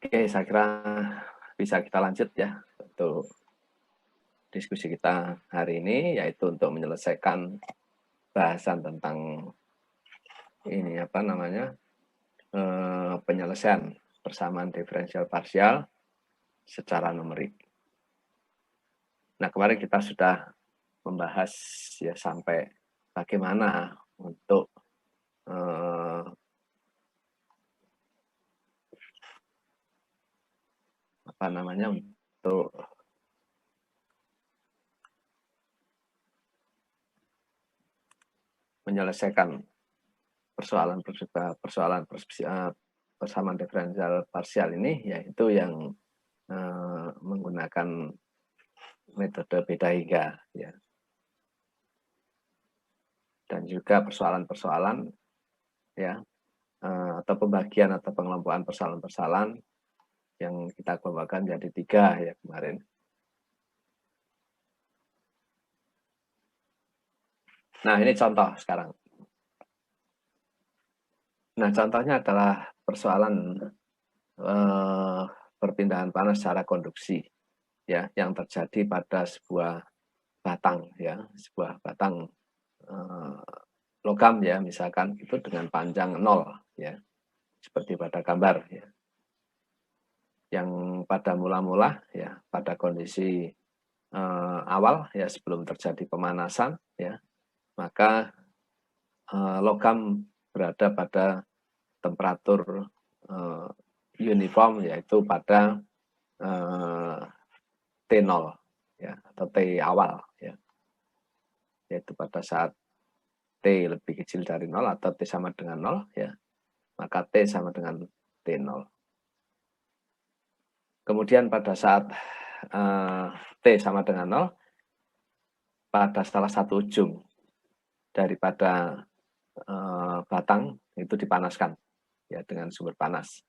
Oke, saya kira bisa kita lanjut ya untuk diskusi kita hari ini, yaitu untuk menyelesaikan bahasan tentang ini apa namanya penyelesaian persamaan diferensial parsial secara numerik. Nah, kemarin kita sudah membahas ya sampai bagaimana untuk apa namanya untuk menyelesaikan persoalan persamaan diferensial parsial ini, yaitu yang menggunakan metode beda hingga ya, dan juga persoalan-persoalan ya atau pembagian atau pengelompokan persoalan-persoalan yang kita kelompokkan jadi 3 ya kemarin. Nah, ini contoh sekarang. Nah, contohnya adalah persoalan perpindahan panas secara konduksi ya, yang terjadi pada sebuah batang ya, sebuah batang logam ya, misalkan itu dengan panjang 0 ya, seperti pada gambar ya. Yang pada mula-mula ya, pada kondisi awal ya, sebelum terjadi pemanasan ya, maka logam berada pada temperatur uniform, yaitu pada T0 ya, atau T awal ya, yaitu pada saat T lebih kecil dari 0 atau T sama dengan 0 ya, maka T sama dengan T0. Kemudian pada saat T sama dengan 0, pada salah satu ujung daripada batang itu dipanaskan ya dengan sumber panas.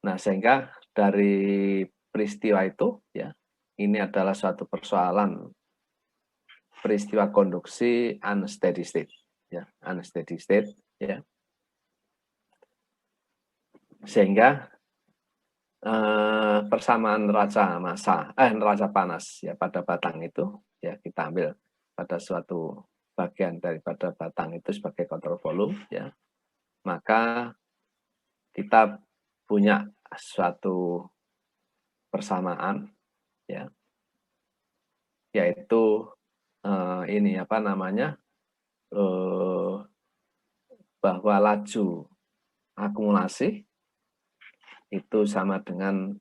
Nah, sehingga dari peristiwa itu ya, ini adalah suatu persoalan peristiwa konduksi unsteady state ya, unsteady state ya. Sehingga persamaan neraca panas ya pada batang itu ya, kita ambil pada suatu bagian daripada batang itu sebagai kontrol volume ya, maka kita punya suatu persamaan ya, yaitu ini apa namanya bahwa laju akumulasi itu sama dengan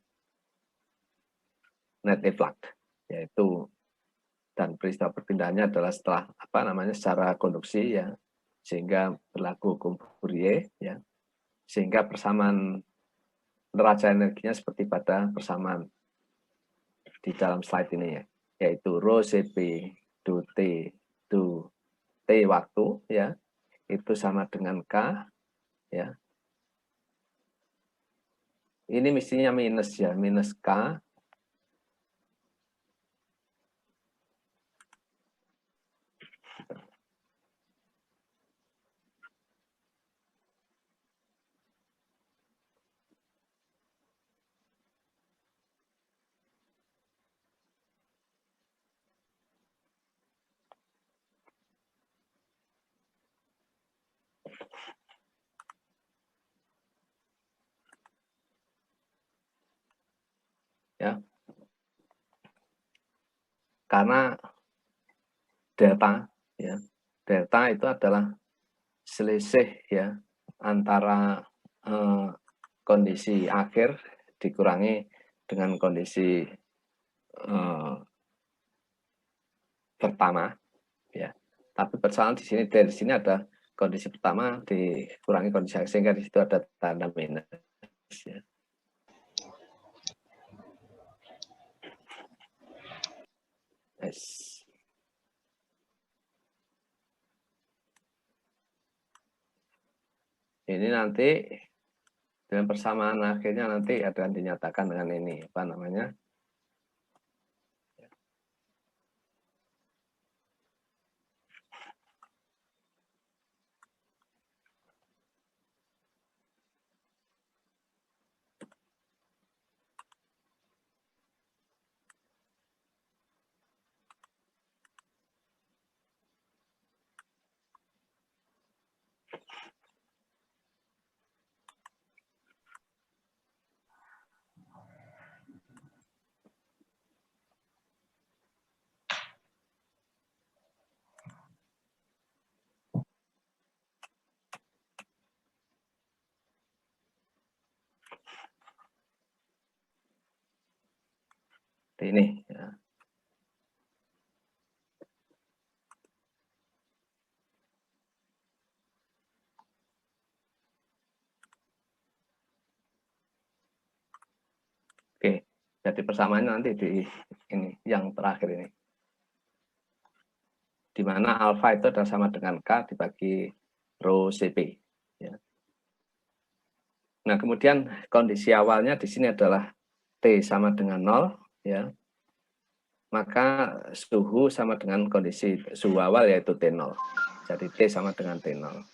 net efflux, yaitu, dan peristiwa perpindahannya adalah setelah apa namanya secara konduksi ya, sehingga berlaku hukum Fourier ya, sehingga persamaan neraca energinya seperti pada persamaan di dalam slide ini ya, yaitu rho Cp do T do T waktu ya, itu sama dengan K ya. Ini mestinya minus ya, minus K ya, karena delta ya, delta itu adalah selisih ya antara kondisi akhir dikurangi dengan kondisi pertama ya. Tapi persoalan di sini, dari sini ada kondisi pertama dikurangi kondisi akhir, sehingga di situ ada tanda minus ya. Yes. Ini nanti dengan persamaan akhirnya nanti akan dinyatakan dengan ini apa namanya Ini ya. Oke, jadi persamaannya nanti di ini yang terakhir ini, di mana alfa itu adalah sama dengan K dibagi rho CP. Ya. Nah, kemudian kondisi awalnya di sini adalah T sama dengan 0, ya. Maka suhu sama dengan kondisi suhu awal yaitu T0. Jadi T sama dengan T0.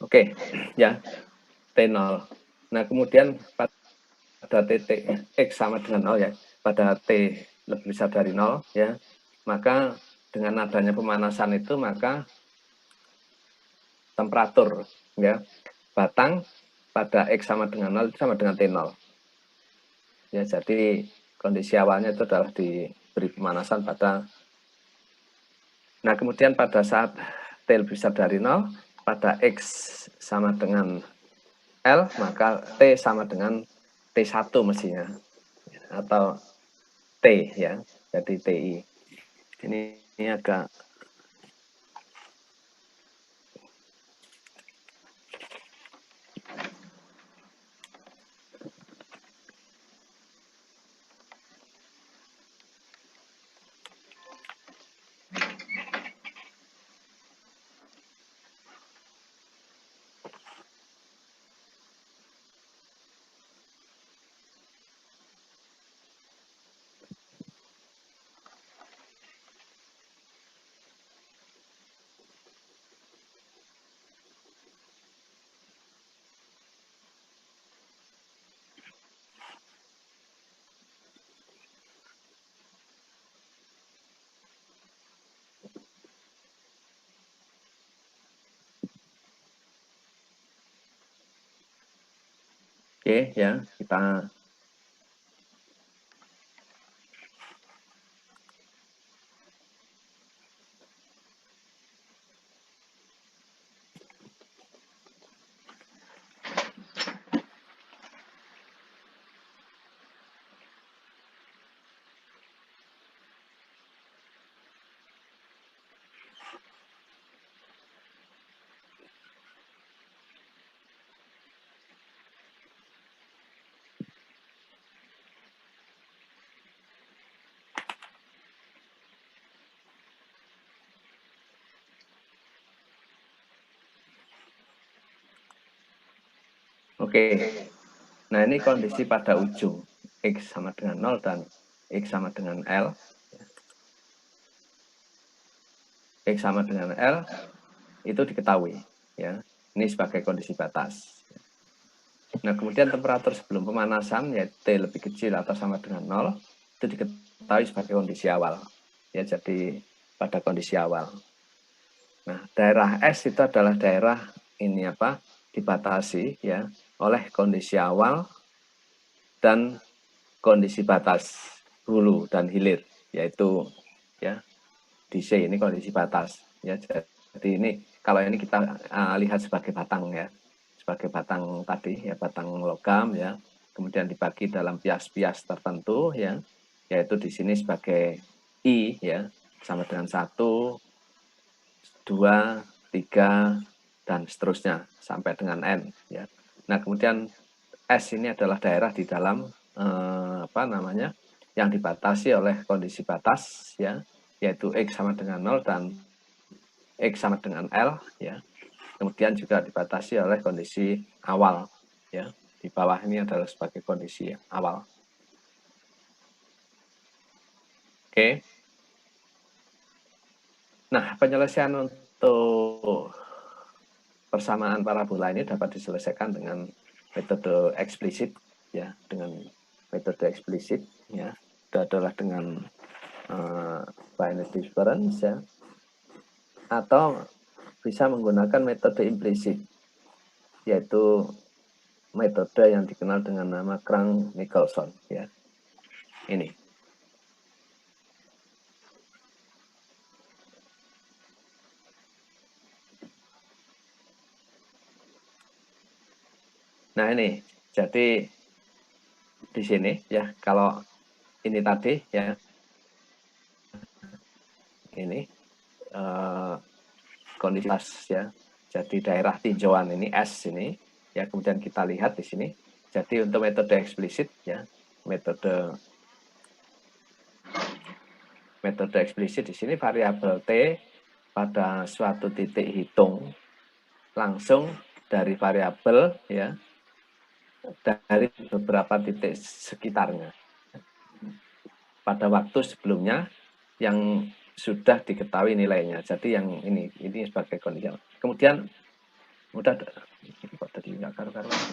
Oke, ya, T0. Nah, kemudian pada titik X sama dengan 0 ya, pada T lebih besar dari 0 ya, maka dengan adanya pemanasan itu maka temperatur ya batang pada X sama dengan 0 itu sama dengan T0. Ya, jadi kondisi awalnya itu adalah diberi pemanasan pada. Nah, kemudian pada saat T lebih besar dari 0, pada X sama dengan L, maka T sama dengan T1 mestinya. Atau T ya, jadi TI. Ini agak oke ya, kita oke. Nah, ini kondisi pada ujung X sama dengan 0 dan X sama dengan L. X sama dengan L itu diketahui ya. Ini sebagai kondisi batas. Nah, kemudian temperatur sebelum pemanasan yaitu T lebih kecil atau sama dengan 0 itu diketahui sebagai kondisi awal. Ya, jadi pada kondisi awal. Nah, daerah S itu adalah daerah ini apa? Dibatasi ya oleh kondisi awal dan kondisi batas hulu dan hilir, yaitu ya di C ini kondisi batas ya. Jadi ini kalau ini kita lihat sebagai batang ya, sebagai batang tadi ya, batang logam ya, kemudian dibagi dalam pias-pias tertentu ya, yaitu di sini sebagai I ya, sama dengan 1, 2, 3 dan seterusnya sampai dengan N ya. Nah, kemudian S ini adalah daerah di dalam apa namanya yang dibatasi oleh kondisi batas ya, yaitu X sama dengan 0 dan X sama dengan L ya. Kemudian juga dibatasi oleh kondisi awal ya. Di bawah ini adalah sebagai kondisi awal. Oke. Nah, penyelesaian untuk persamaan parabola ini dapat diselesaikan dengan metode eksplisit ya, dengan metode eksplisit ya, itu adalah dengan binary difference ya, atau bisa menggunakan metode implisit, yaitu metode yang dikenal dengan nama Crank-Nicolson ya. Ini. Nah ini, jadi di sini ya, kalau ini tadi ya, ini kondisi ya, jadi daerah tinjauan ini S ini ya, kemudian kita lihat di sini. Jadi untuk metode eksplisit ya, metode eksplisit di sini variabel T pada suatu titik hitung langsung dari variabel ya, dari beberapa titik sekitarnya pada waktu sebelumnya yang sudah diketahui nilainya. Jadi yang ini sebagai kondisi. Kemudian udah kok tadi nggak karu-karuan.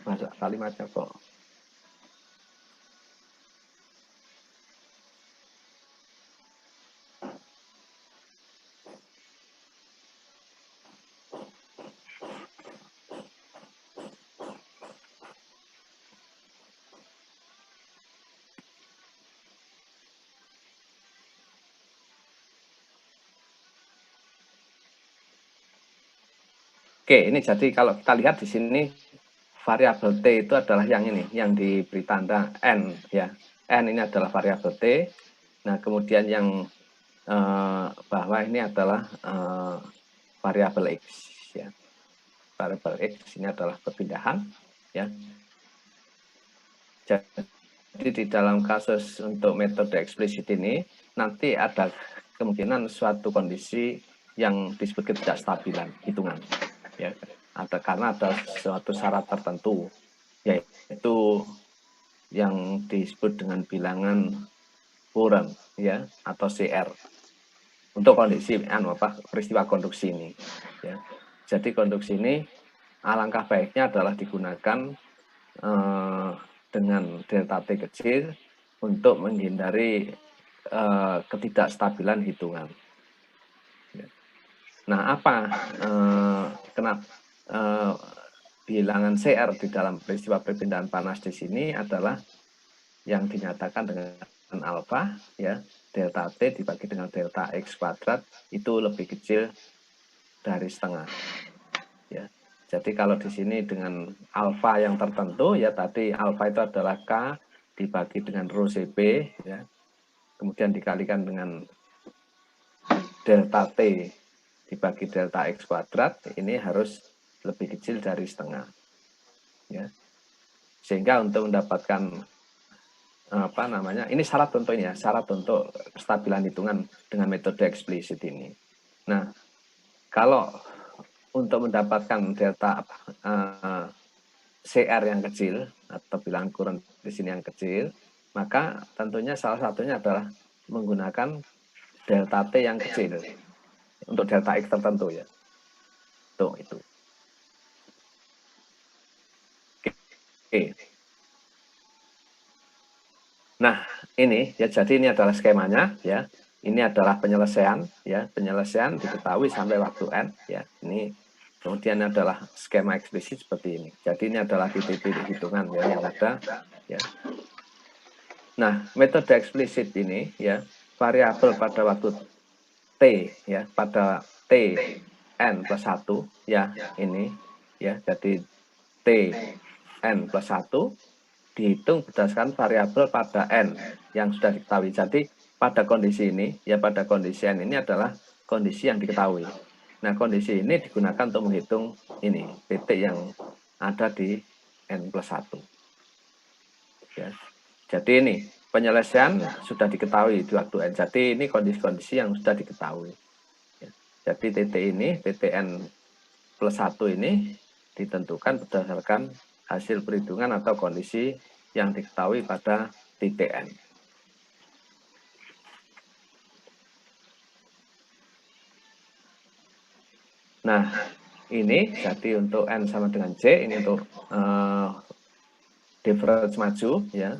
Masa kalimatnya kok oke, ini jadi kalau kita lihat di sini variabel T itu adalah yang ini, yang diberi tanda N ya. N ini adalah variabel T. Nah, kemudian yang bawah ini adalah variabel X ya. Variabel X ini adalah perpindahan ya. Jadi di dalam kasus untuk metode eksplisit ini nanti ada kemungkinan suatu kondisi yang disebut ketidakstabilan hitungan ya, ada karena ada suatu syarat tertentu yaitu yang disebut dengan bilangan Courant ya, atau CR untuk kondisi peristiwa konduksi ini ya. Jadi konduksi ini alangkah baiknya adalah digunakan dengan delta T kecil untuk menghindari ketidakstabilan hitungan. Nah, apa kenapa bilangan CR di dalam peristiwa perpindahan panas di sini adalah yang dinyatakan dengan alfa ya, delta T dibagi dengan delta X kuadrat itu lebih kecil dari setengah ya. Jadi kalau di sini dengan alfa yang tertentu ya, tadi alfa itu adalah K dibagi dengan rho CP ya, kemudian dikalikan dengan delta T dibagi delta X kuadrat, ini harus lebih kecil dari setengah ya. Sehingga untuk mendapatkan ini syarat tentunya, syarat untuk kestabilan hitungan dengan metode eksplisit ini. Nah, kalau untuk mendapatkan delta CR yang kecil atau bilangan Courant di sini yang kecil, maka tentunya salah satunya adalah menggunakan delta T yang kecil untuk delta X tertentu ya. Tuh itu. Oke. Nah, ini ya, jadi ini adalah skemanya ya. Ini adalah penyelesaian ya, penyelesaian diketahui sampai waktu N ya. Ini kemudian adalah skema eksplisit seperti ini. Jadi ini adalah titik-titik hitungan ya yang ada ya. Nah, metode eksplisit ini ya, variabel pada waktu T ya, pada T N plus 1 ya, ini ya, jadi T N plus 1 dihitung berdasarkan variabel pada N yang sudah diketahui. Jadi pada kondisi ini ya, pada kondisi N ini adalah kondisi yang diketahui. Nah, kondisi ini digunakan untuk menghitung ini titik yang ada di N plus 1 ya. Jadi ini penyelesaian sudah diketahui di waktu N. Jadi ini kondisi-kondisi yang sudah diketahui. Jadi titik ini, titik N plus 1 ini ditentukan berdasarkan hasil perhitungan atau kondisi yang diketahui pada titik N. Nah, ini jadi untuk N sama dengan J, ini untuk difference maju, ya.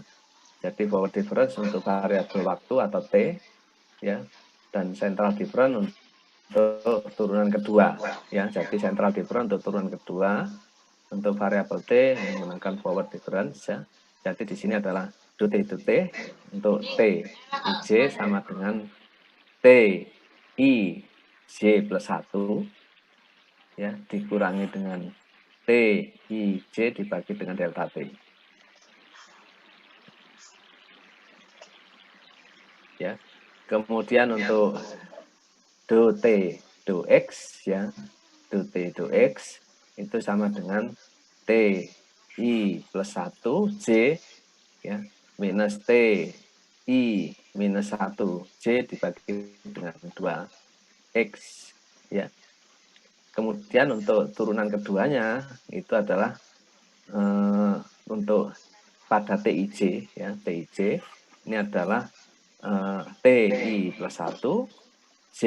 Jadi forward difference untuk variabel waktu atau T, ya, dan central difference untuk turunan kedua, ya. Jadi central difference untuk turunan kedua, untuk variabel T menggunakan forward difference, ya. Jadi di sini adalah T itu T, untuk T IJ sama dengan T I J plus 1, ya, dikurangi dengan T I J dibagi dengan delta T. Ya. Kemudian untuk do T do X, ya, do T do X itu sama dengan T I plus 1 J, ya, minus T I minus 1 J dibagi dengan 2 X, ya. Kemudian untuk turunan keduanya itu adalah untuk pada TIJ, ya, TIJ ini adalah TI plus 1 J,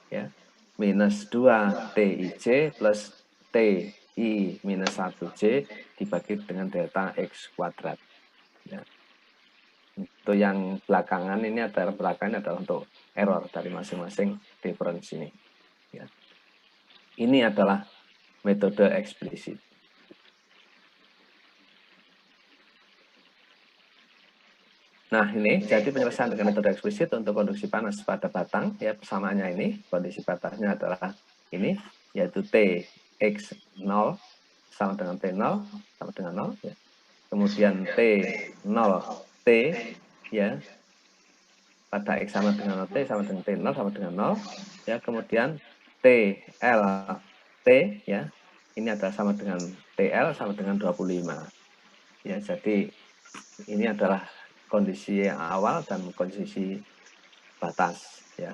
ya, minus 2 TIJ plus TI minus 1 J dibagi dengan delta X kuadrat, ya. Untuk yang belakangan ini adalah untuk error dari masing-masing difference ini, ya. Ini adalah metode eksplisit. Nah, ini jadi penyelesaian dengan metode eksplisit untuk konduksi panas pada batang, ya, persamaannya ini, kondisi batasnya adalah ini, yaitu T X 0 sama dengan T0 sama dengan 0, ya. Kemudian T0 T, ya, pada X sama dengan 0 T sama dengan T0 sama dengan 0, ya. Kemudian TL T, ya, ini adalah sama dengan TL sama dengan 25, ya. Jadi ini adalah kondisi awal dan kondisi batas, ya.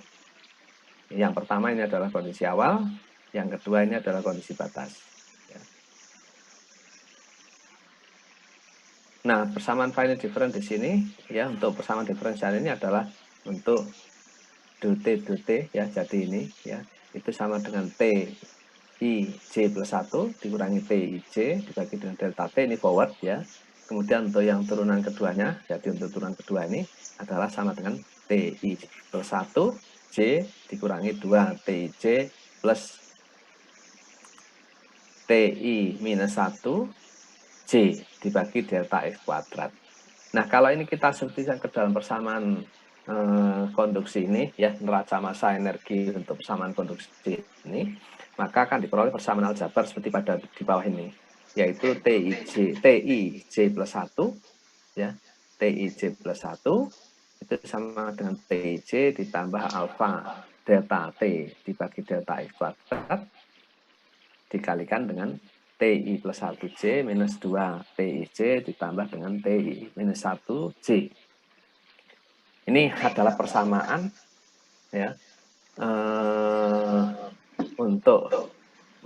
Yang pertama ini adalah kondisi awal, yang kedua ini adalah kondisi batas, ya. Nah, persamaan finite difference di sini, ya, untuk persamaan diferensial ini adalah untuk T, ya, jadi ini, ya, itu sama dengan T I J plus 1 dikurangi T I J dibagi dengan delta T, ini forward, ya. Kemudian untuk yang turunan keduanya, jadi untuk turunan kedua ini adalah sama dengan TI plus 1 J dikurangi 2 TIJ plus TI minus 1 J dibagi delta X kuadrat. Nah, kalau ini kita substitusikan ke dalam persamaan konduksi ini, ya, neraca massa energi untuk persamaan konduksi ini, maka akan diperoleh persamaan aljabar seperti pada di bawah ini, yaitu TI J plus 1, ya, TIJ plus 1 itu sama dengan TIJ ditambah alfa delta T dibagi delta X kuadrat dikalikan dengan TI plus 1J minus 2 TIJ ditambah dengan TI minus 1J. Ini adalah persamaan, ya, untuk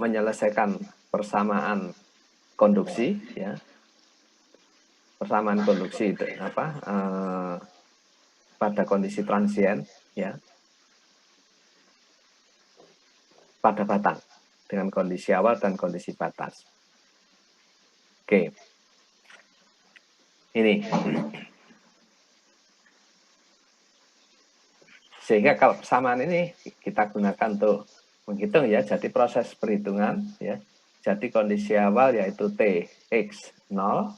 menyelesaikan persamaan konduksi, ya. Persamaan konduksi itu apa? Pada kondisi transien, ya, pada batang dengan kondisi awal dan kondisi batas. Oke. Ini. Sehingga kalau persamaan ini kita gunakan untuk menghitung, ya, jadi proses perhitungan, ya. Jadi kondisi awal yaitu T X 0,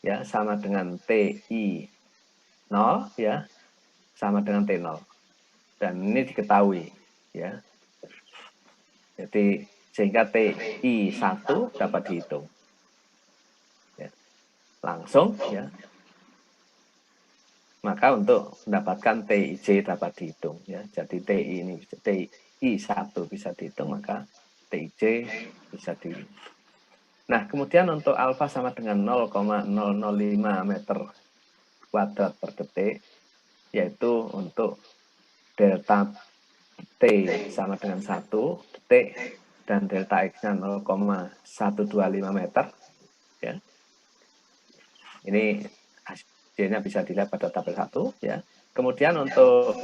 ya, sama dengan TI 0, ya, sama dengan T0. Dan ini diketahui, ya. Jadi sehingga TI 1 dapat dihitung, ya, langsung, ya. Maka untuk mendapatkan TIJ dapat dihitung, ya. Jadi TI 1 bisa dihitung, maka TIJ bisa dihitung. Nah, kemudian untuk alfa sama dengan 0,005 meter kuadrat per detik, yaitu untuk delta T sama dengan 1 detik dan delta X-nya 0,125 meter. Ya. Ini hasilnya bisa dilihat pada tabel 1. Ya. Kemudian untuk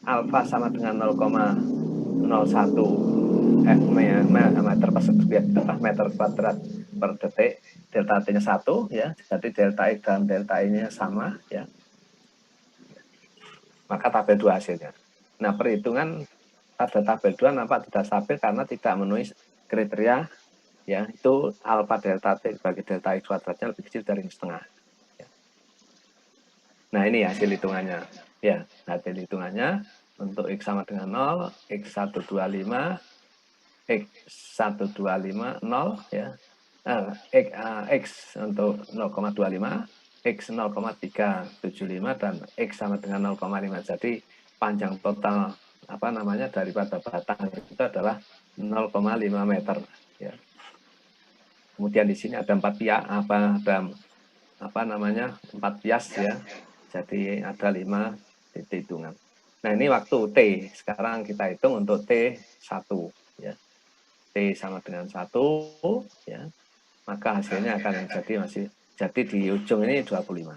alfa sama dengan 0,01 meter kuadrat per detik, delta T-nya 1, ya. Jadi delta X dan delta I-nya sama, ya. Maka tabel 2 hasilnya. Nah, perhitungan pada tabel 2 nampak tidak stabil karena tidak memenuhi kriteria, ya, itu alfa delta T bagi delta X kuadratnya lebih kecil dari setengah. Ya. Nah, ini hasil hitungannya. Ya, hasil hitungannya untuk X sama dengan 0, X125, X125, 0, ya. X untuk 0,25, X 0,375 dan X sama dengan 0,5. Jadi panjang total daripada batang itu adalah 0,5 meter, ya. Kemudian di sini ada 4 pias, ya. Jadi ada 5 titik hitungan. Nah, ini waktu T. Sekarang kita hitung untuk T1, ya. T sama dengan 1, ya. Maka hasilnya akan jadi di ujung ini 25.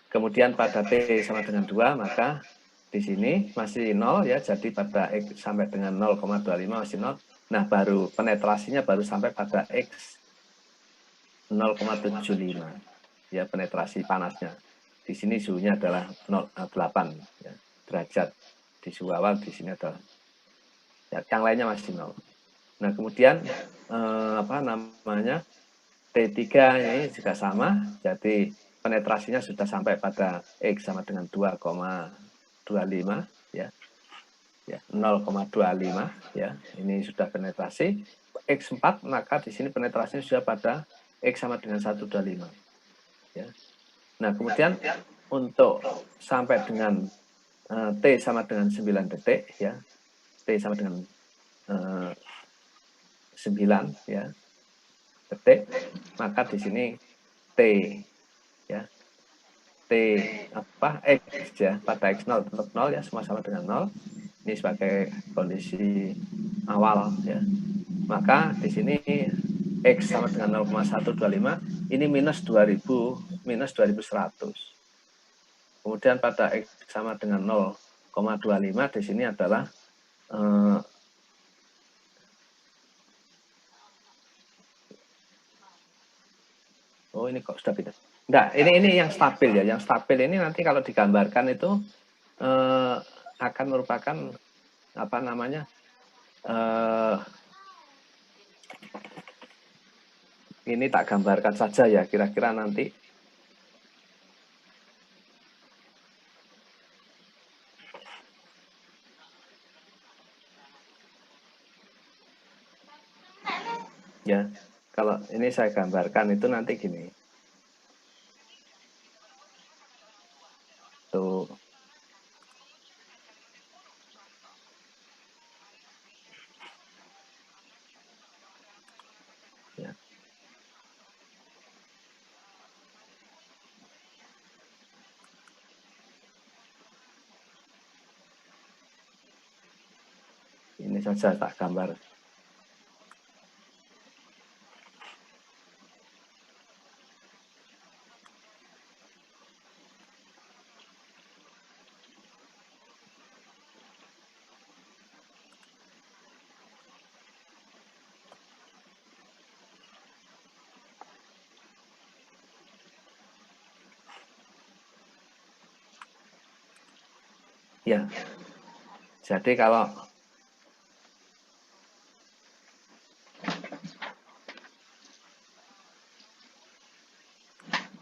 Kemudian pada T sama dengan 2, maka di sini masih 0, ya. Jadi pada X sampai dengan 0,25 masih 0. Nah, baru penetrasinya baru sampai pada X 0,75, ya, penetrasi panasnya. Di sini suhunya adalah 8, ya, derajat. Di suhu awal di sini adalah, ya, yang lainnya masih 0. Nah, kemudian T3 ini juga sama, jadi penetrasinya sudah sampai pada X sama dengan 2,25, ya. Ya, 0,25, ya. Ini sudah penetrasi. X4, maka di sini penetrasinya sudah pada X sama dengan 125, ya. Nah, kemudian untuk sampai dengan T sama dengan 9 detik, ya. T sama dengan 9, ya, detik, maka di sini T, ya, T X, ya, pada X0 tetap 0, ya, sama-sama dengan 0. Ini sebagai kondisi awal, ya. Maka di sini X sama dengan 0,125, ini minus 2100. Kemudian pada X sama dengan 0,25 di sini adalah oh, ini kok sudah beda. Enggak, ini yang stabil, ya. Yang stabil ini nanti kalau digambarkan itu akan merupakan ini tak gambarkan saja, ya, kira-kira nanti. Ya, kalau ini saya gambarkan itu nanti gini. Tuh. Ya. Ini saja tak gambar. Ya, jadi kalau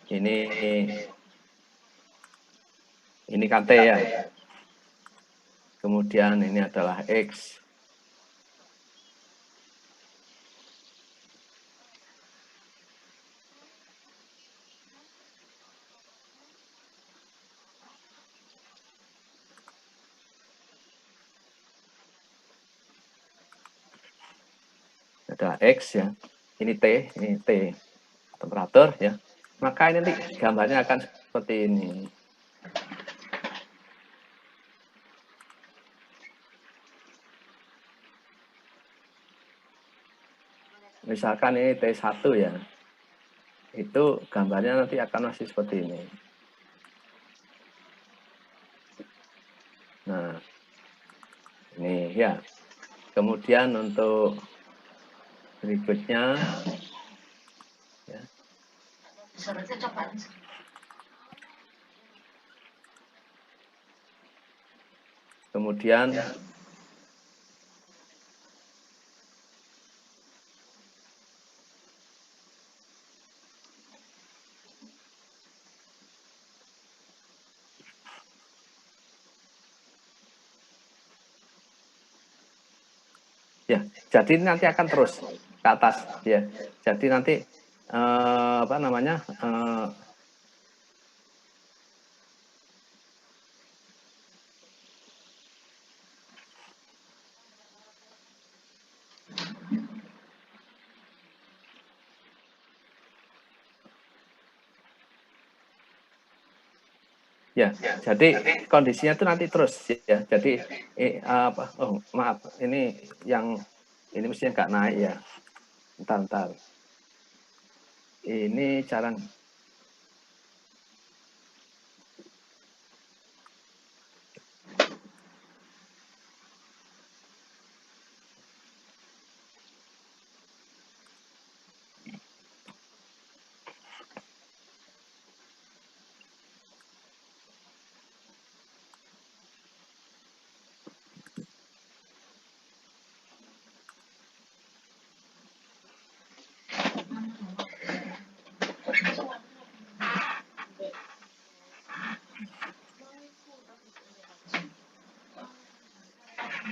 ini kan T, ya. Kemudian ini adalah X. Adalah X, ya. Ini T temperatur, ya. Maka ini nanti gambarnya akan seperti ini. misalkan ini T1 ya, itu gambarnya nanti akan masih seperti ini. Nah, ini ya. Kemudian untuk berikutnya, ya. Kemudian ya, jadi nanti akan terus ke atas ya. Jadi nanti apa namanya? Ya, jadi kondisinya itu nanti terus ya. Jadi apa? Oh, maaf, ini yang ini mestinya nggak naik ya. Ntar. Ini cara.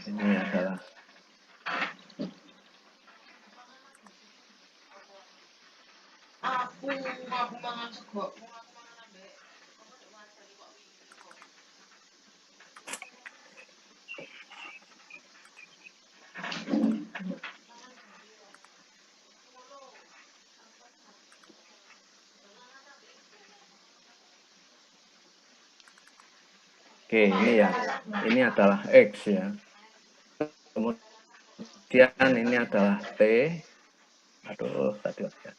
Ini adalah aku mangan sego. oke, ini ya. Ini adalah X ya. Kemudian ini adalah T. Aduh, tadi ya.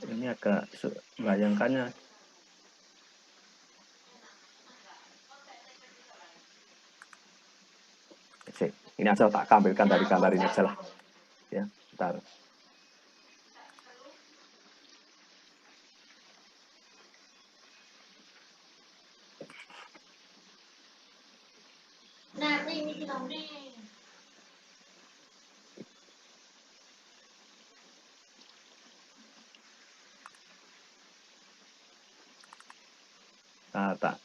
Ini agak bayangkannya. Ini asal tak tampilkan dari gambar ini aja lah. Ya, bentar. Tak.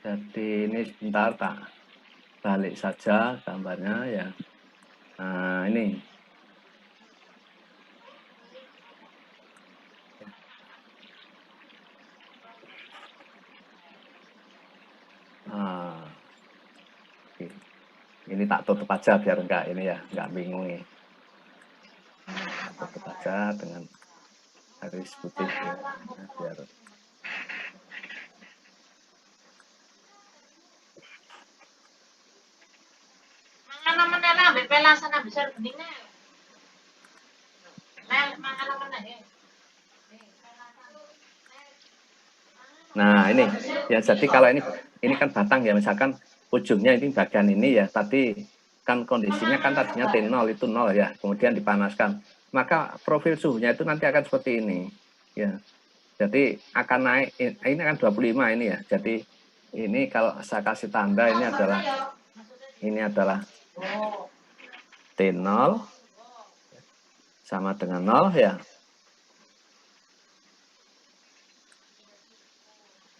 Jadi ini sebentar tak balik saja gambarnya ya. Nah, ini. Ini tak tutup aja biar enggak ini ya, enggak bingung nih. Tutup aja dengan garis putih ya, biar nah ini ya, jadi kalau ini kan batang ya, misalkan ujungnya ini bagian ini ya, tadi kan kondisinya kan tadinya T0 itu 0 ya, kemudian dipanaskan, maka profil suhunya itu nanti akan seperti ini ya. Jadi akan naik, ini akan 25 ini ya. Jadi ini kalau saya kasih tanda ini adalah T0 sama dengan 0 ya.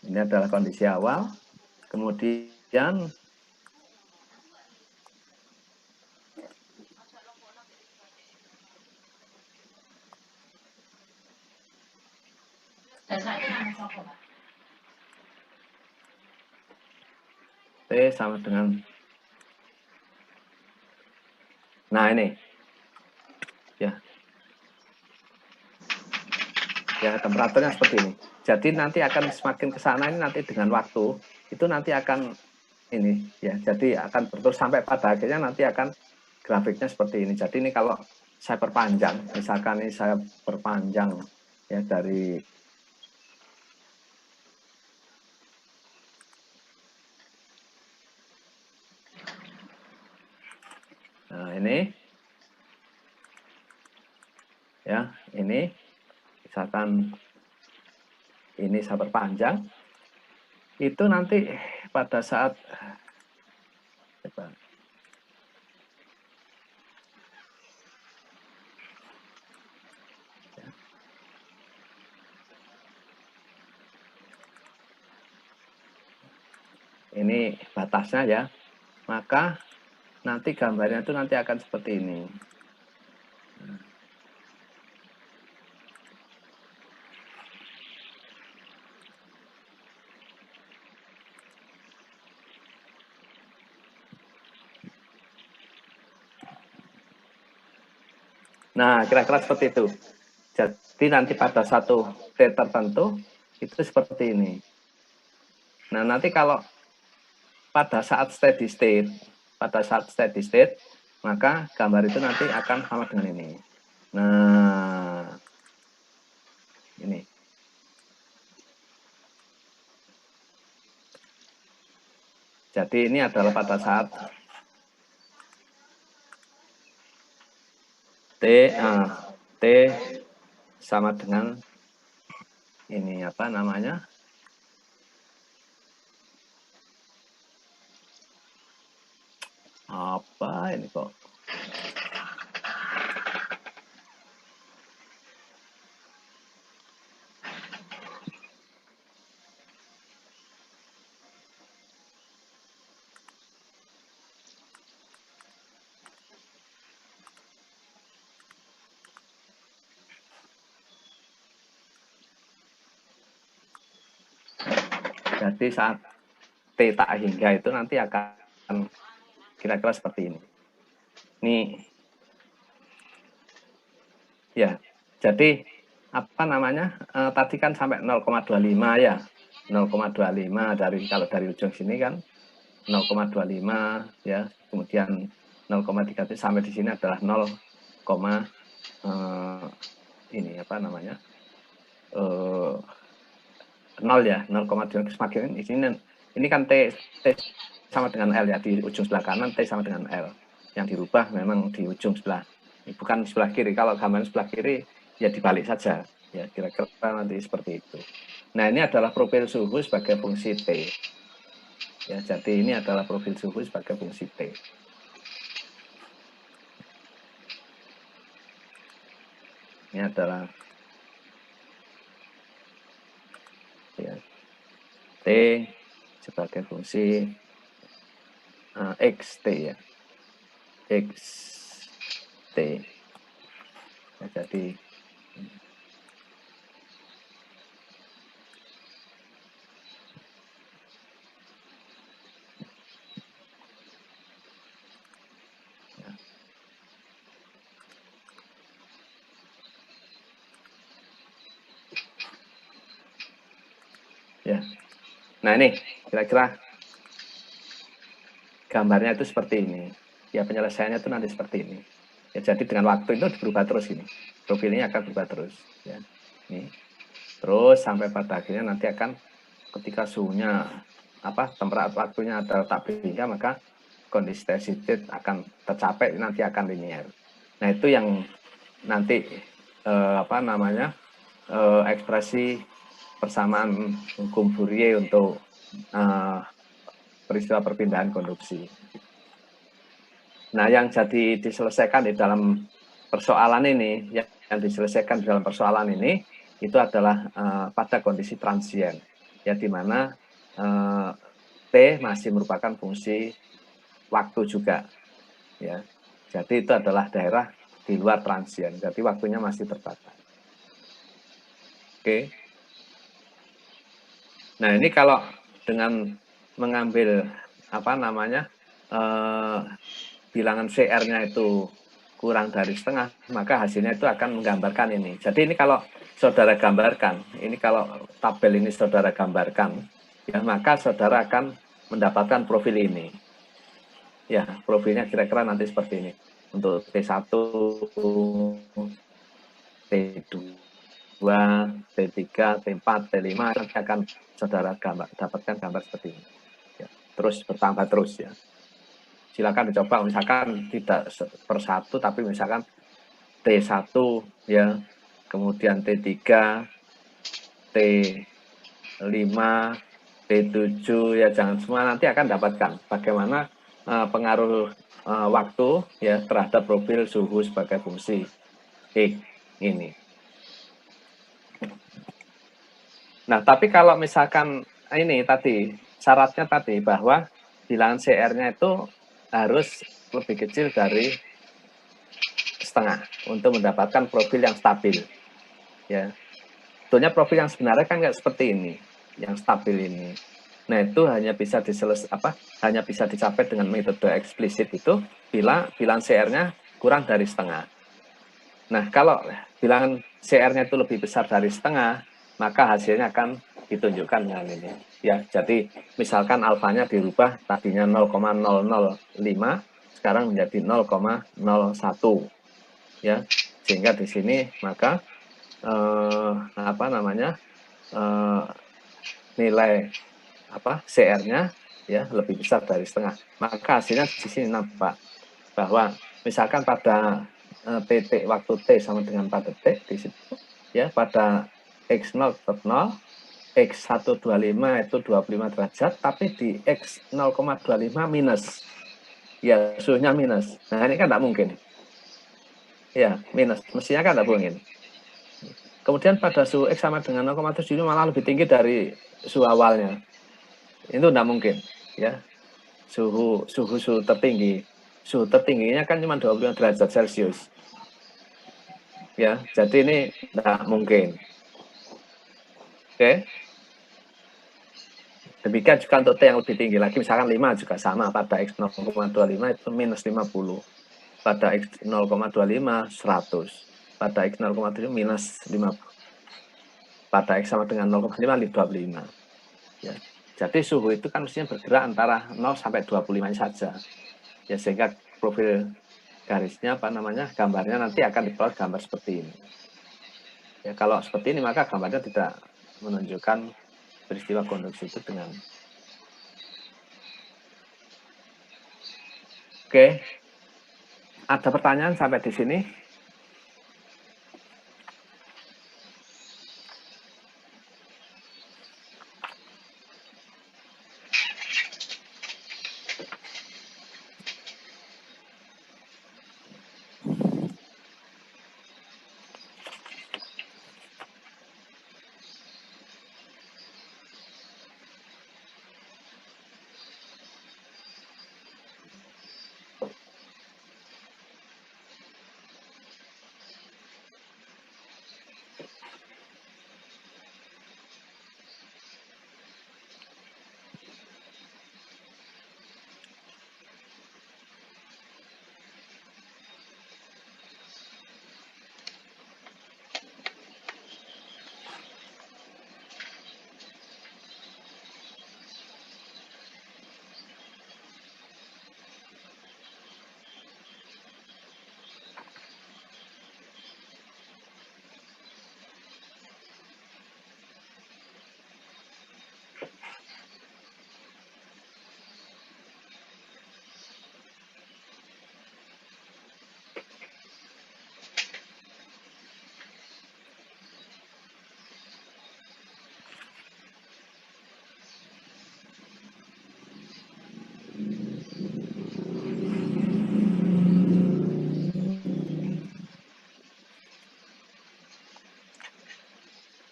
Ini adalah kondisi awal. Kemudian T sama dengan, nah ini ya, ya temperaturnya seperti ini. Jadi nanti akan semakin ke sana ini, nanti dengan waktu itu nanti akan ini ya, jadi akan terus sampai pada akhirnya nanti akan grafiknya seperti ini. Jadi ini kalau saya perpanjang, misalkan ini saya perpanjang ya dari nah ini ya, ini misalkan ini saya perpanjang, itu nanti pada saat ini batasnya ya, maka nanti gambarnya itu nanti akan seperti ini. Nah, kira-kira seperti itu. Jadi nanti pada satu T tertentu itu seperti ini. Nah, nanti kalau pada saat steady state, maka gambar itu nanti akan sama dengan ini. Nah, ini. Jadi ini adalah pada saat T sama dengan ini apa namanya? Apa ini kok? Jadi saat T tak hingga itu nanti akan kira-kira seperti ini. Nih, ya. Jadi apa namanya? Tadi kan sampai 0,25 ya. 0,25 kalau dari ujung sini kan 0,25 ya. Kemudian 0,3 sampai di sini adalah 0, ini apa namanya? 0 ya, 0,2 semakin ini kan T sama dengan L ya, di ujung sebelah kanan T sama dengan L. Yang dirubah memang di ujung sebelah, bukan sebelah kiri. Kalau gambar sebelah kiri ya dibalik saja ya, kira-kira nanti seperti itu. Nah, ini adalah profil suhu sebagai fungsi T ya. Jadi ini adalah profil suhu sebagai fungsi T. Ini adalah ya, T sebagai fungsi XT ya, XT ya, jadi Ya. Nah ini kira-kira gambarnya itu seperti ini. Ya penyelesaiannya itu nanti seperti ini. Ya, jadi dengan waktu itu berubah terus ini. Profilnya akan berubah terus. Ya. Ini. Terus sampai pada akhirnya nanti akan ketika suhunya temperatur waktunya ada letak bingkai, maka kondisi steady state akan tercapai, nanti akan linear. Nah itu yang nanti ekspresi persamaan hukum Fourier untuk peristiwa perpindahan konduksi. Nah yang jadi diselesaikan di dalam persoalan ini, yang diselesaikan di dalam persoalan ini itu adalah pada kondisi transien, ya di mana T masih merupakan fungsi waktu juga, ya. Jadi itu adalah daerah di luar transien, jadi waktunya masih terbatas. Oke. Nah ini kalau dengan mengambil bilangan CR-nya itu kurang dari setengah, maka hasilnya itu akan menggambarkan ini. Jadi ini kalau saudara gambarkan, ini kalau tabel ini saudara gambarkan, ya maka saudara akan mendapatkan profil ini. Ya, profilnya kira-kira nanti seperti ini. Untuk T1, T2, T3, T4, T5 nanti akan saudara dapatkan gambar seperti ini. Ya, terus bertambah terus ya. Silakan dicoba, misalkan tidak per satu, tapi misalkan T1 ya, kemudian T3, T5, T7 ya, jangan semua, nanti akan dapatkan bagaimana pengaruh waktu ya terhadap profil suhu sebagai fungsi ini. Nah, tapi kalau misalkan ini tadi syaratnya tadi bahwa bilangan CR-nya itu harus lebih kecil dari setengah untuk mendapatkan profil yang stabil. Ya, sebetulnya profil yang sebenarnya kan nggak seperti ini, yang stabil ini. Nah itu hanya bisa hanya bisa dicapai dengan metode eksplisit itu bila bilangan CR-nya kurang dari setengah. Nah kalau bilangan CR-nya itu lebih besar dari setengah, maka hasilnya akan ditunjukkan dengan ini. Ya, jadi misalkan alfanya dirubah tadinya 0,005, sekarang menjadi 0,01. Ya, sehingga di sini maka nilai CR-nya ya lebih besar dari setengah. Maka hasilnya di sini nampak bahwa misalkan pada titik waktu T sama dengan 4 detik di situ ya, pada X0 tetap 0, X125 itu 25 derajat, tapi di X0,25 minus. Ya, suhunya minus. Nah, ini kan tidak mungkin. Ya, minus. Mestinya kan tidak mungkin. Kemudian pada suhu X sama dengan 0,7 malah lebih tinggi dari suhu awalnya. Itu tidak mungkin. Ya, suhu tertinggi. Suhu tertingginya kan cuma 25 derajat Celcius. Ya, jadi ini tidak mungkin. Oke. Demikian juga untuk T yang lebih tinggi lagi, misalkan 5 juga sama, pada X 0,25 itu minus 50, pada X 0,25 100, pada X 0,7 minus 50, pada X sama dengan 0,5 25. Ya. Jadi suhu itu kan mestinya bergerak antara 0 sampai 25 saja. Ya, sehingga profil garisnya gambarnya nanti akan diperoleh gambar seperti ini. Ya, kalau seperti ini maka gambarnya tidak menunjukkan peristiwa konduksi itu dengan. Oke. Ada pertanyaan sampai di sini?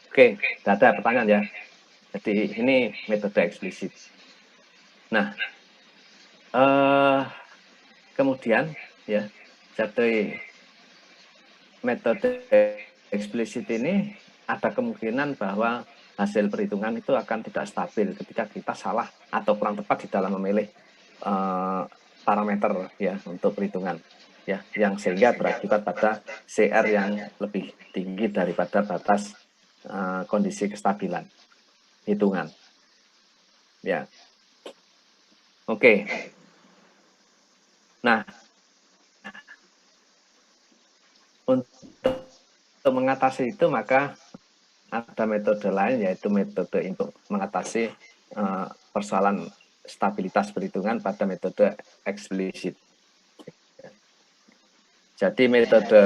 Oke, ada pertanyaan ya. Jadi ini metode eksplisit. Nah, kemudian ya, jadi metode eksplisit ini ada kemungkinan bahwa hasil perhitungan itu akan tidak stabil ketika kita salah atau kurang tepat di dalam memilih parameter ya untuk perhitungan ya, yang sehingga berakibat pada CR yang lebih tinggi daripada batas kondisi kestabilan hitungan ya. Oke. Nah, untuk mengatasi itu maka ada metode lain, yaitu metode untuk mengatasi persoalan stabilitas perhitungan pada metode eksplisit. Jadi metode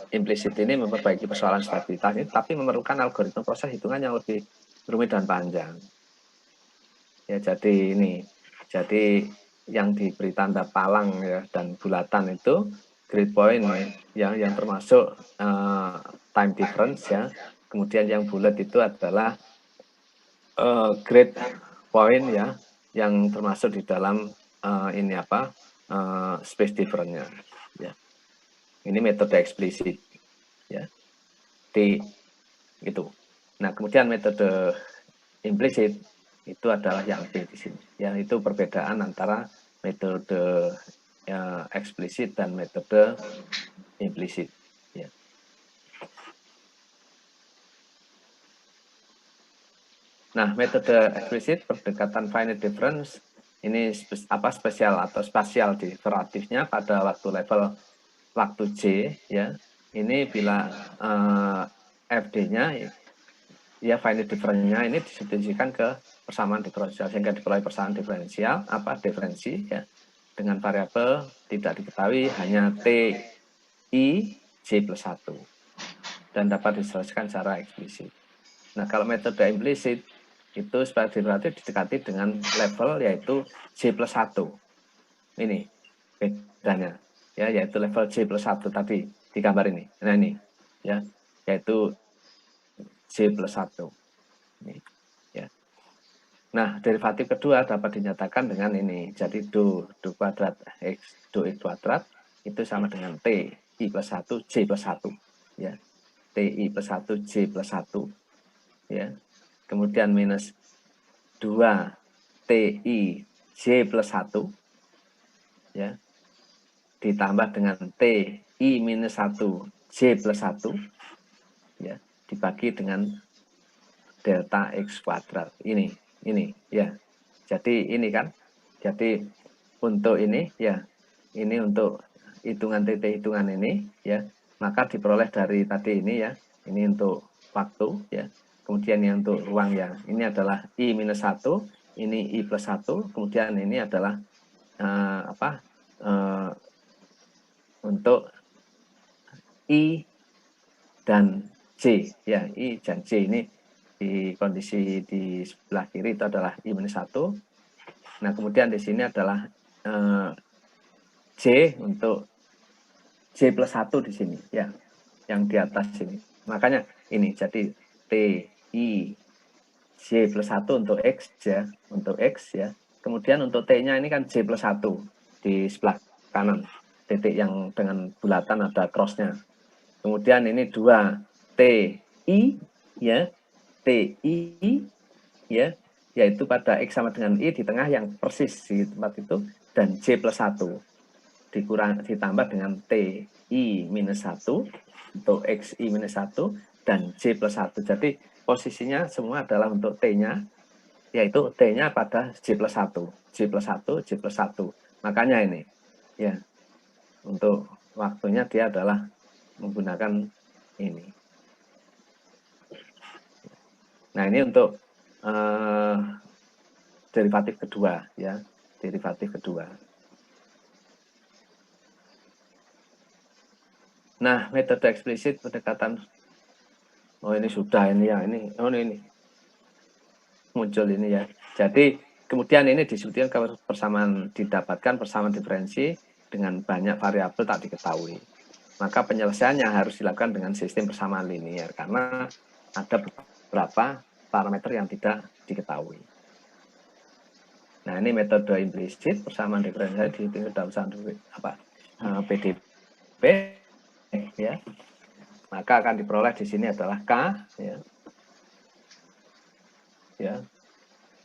implisit ini memperbaiki persoalan stabilitas ini, tapi memerlukan algoritma proses hitungan yang lebih rumit dan panjang. Ya, jadi ini, jadi yang diberi tanda palang ya dan bulatan itu grid point yang termasuk time difference ya. Kemudian yang bulat itu adalah grid point ya, yang termasuk di dalam ini apa space difference-nya. Ya. Ini metode eksplisit ya. Itu. Nah, kemudian metode implisit itu adalah yang B di sini. Ya, itu perbedaan antara metode eksplisit dan metode implisit. Ya. Nah, metode eksplisit pendekatan finite difference ini spesial atau spasial differatifnya pada waktu J ya. Ini bila FD-nya ya finite difference-nya ini distribusikan ke persamaan diferensial sehingga diperoleh persamaan diferensial diferensi ya dengan variabel tidak diketahui hanya T I J plus 1 dan dapat diselesaikan secara eksplisit. Nah, kalau metode implisit itu sebagai derivatif didekati dengan level yaitu J plus 1. Ini bedanya ya, yaitu level J plus 1 tadi di gambar ini. Nah, ini ya, yaitu J plus 1. Ini, ya. Nah, derivatif kedua dapat dinyatakan dengan ini. Jadi do kuadrat X kuadrat itu sama dengan T I plus 1 J plus 1 ya. T I plus 1 J plus 1 ya. Kemudian minus 2 T I J plus 1 ya, ditambah dengan T I minus 1 J plus 1 ya, dibagi dengan delta X kuadrat. Ini ya. Jadi ini kan, jadi untuk ini ya, ini untuk hitungan titik hitungan ini ya, maka diperoleh dari tadi ini ya, ini untuk waktu ya, kemudian yang untuk ruang ya, ini adalah I minus 1, ini I plus 1, kemudian ini adalah untuk I dan J ya, I dan J ini di kondisi di sebelah kiri itu adalah I minus 1. Nah, kemudian di sini adalah J untuk J plus 1 di sini ya, yang di atas sini. Makanya ini jadi T I J plus 1 untuk X ya, untuk X ya. Kemudian untuk T-nya ini kan J plus 1 di sebelah kanan, titik yang dengan bulatan ada cross-nya. Kemudian ini 2 T I ya, T I ya, yaitu pada X sama dengan I di tengah yang persis di tempat itu, dan J plus 1 ditambah dengan T I minus 1 untuk X I minus 1 dan J plus 1. Jadi posisinya semua adalah untuk T-nya, yaitu T-nya pada J plus 1, J plus 1, J plus 1. Makanya ini ya, untuk waktunya dia adalah menggunakan ini. Nah, ini untuk derivatif kedua ya, derivatif kedua. Nah, metode eksplisit pendekatan, oh ini sudah ini ya, ini, oh ini muncul ini ya. Jadi kemudian ini disebutkan persamaan didapatkan persamaan diferensi dengan banyak variabel tak diketahui. Maka penyelesaiannya harus dilakukan dengan sistem persamaan linier karena ada beberapa parameter yang tidak diketahui. Nah, ini metode implisit persamaan diferensial dihitung dalam PDB ya. Maka akan diperoleh di sini adalah K ya. Ya.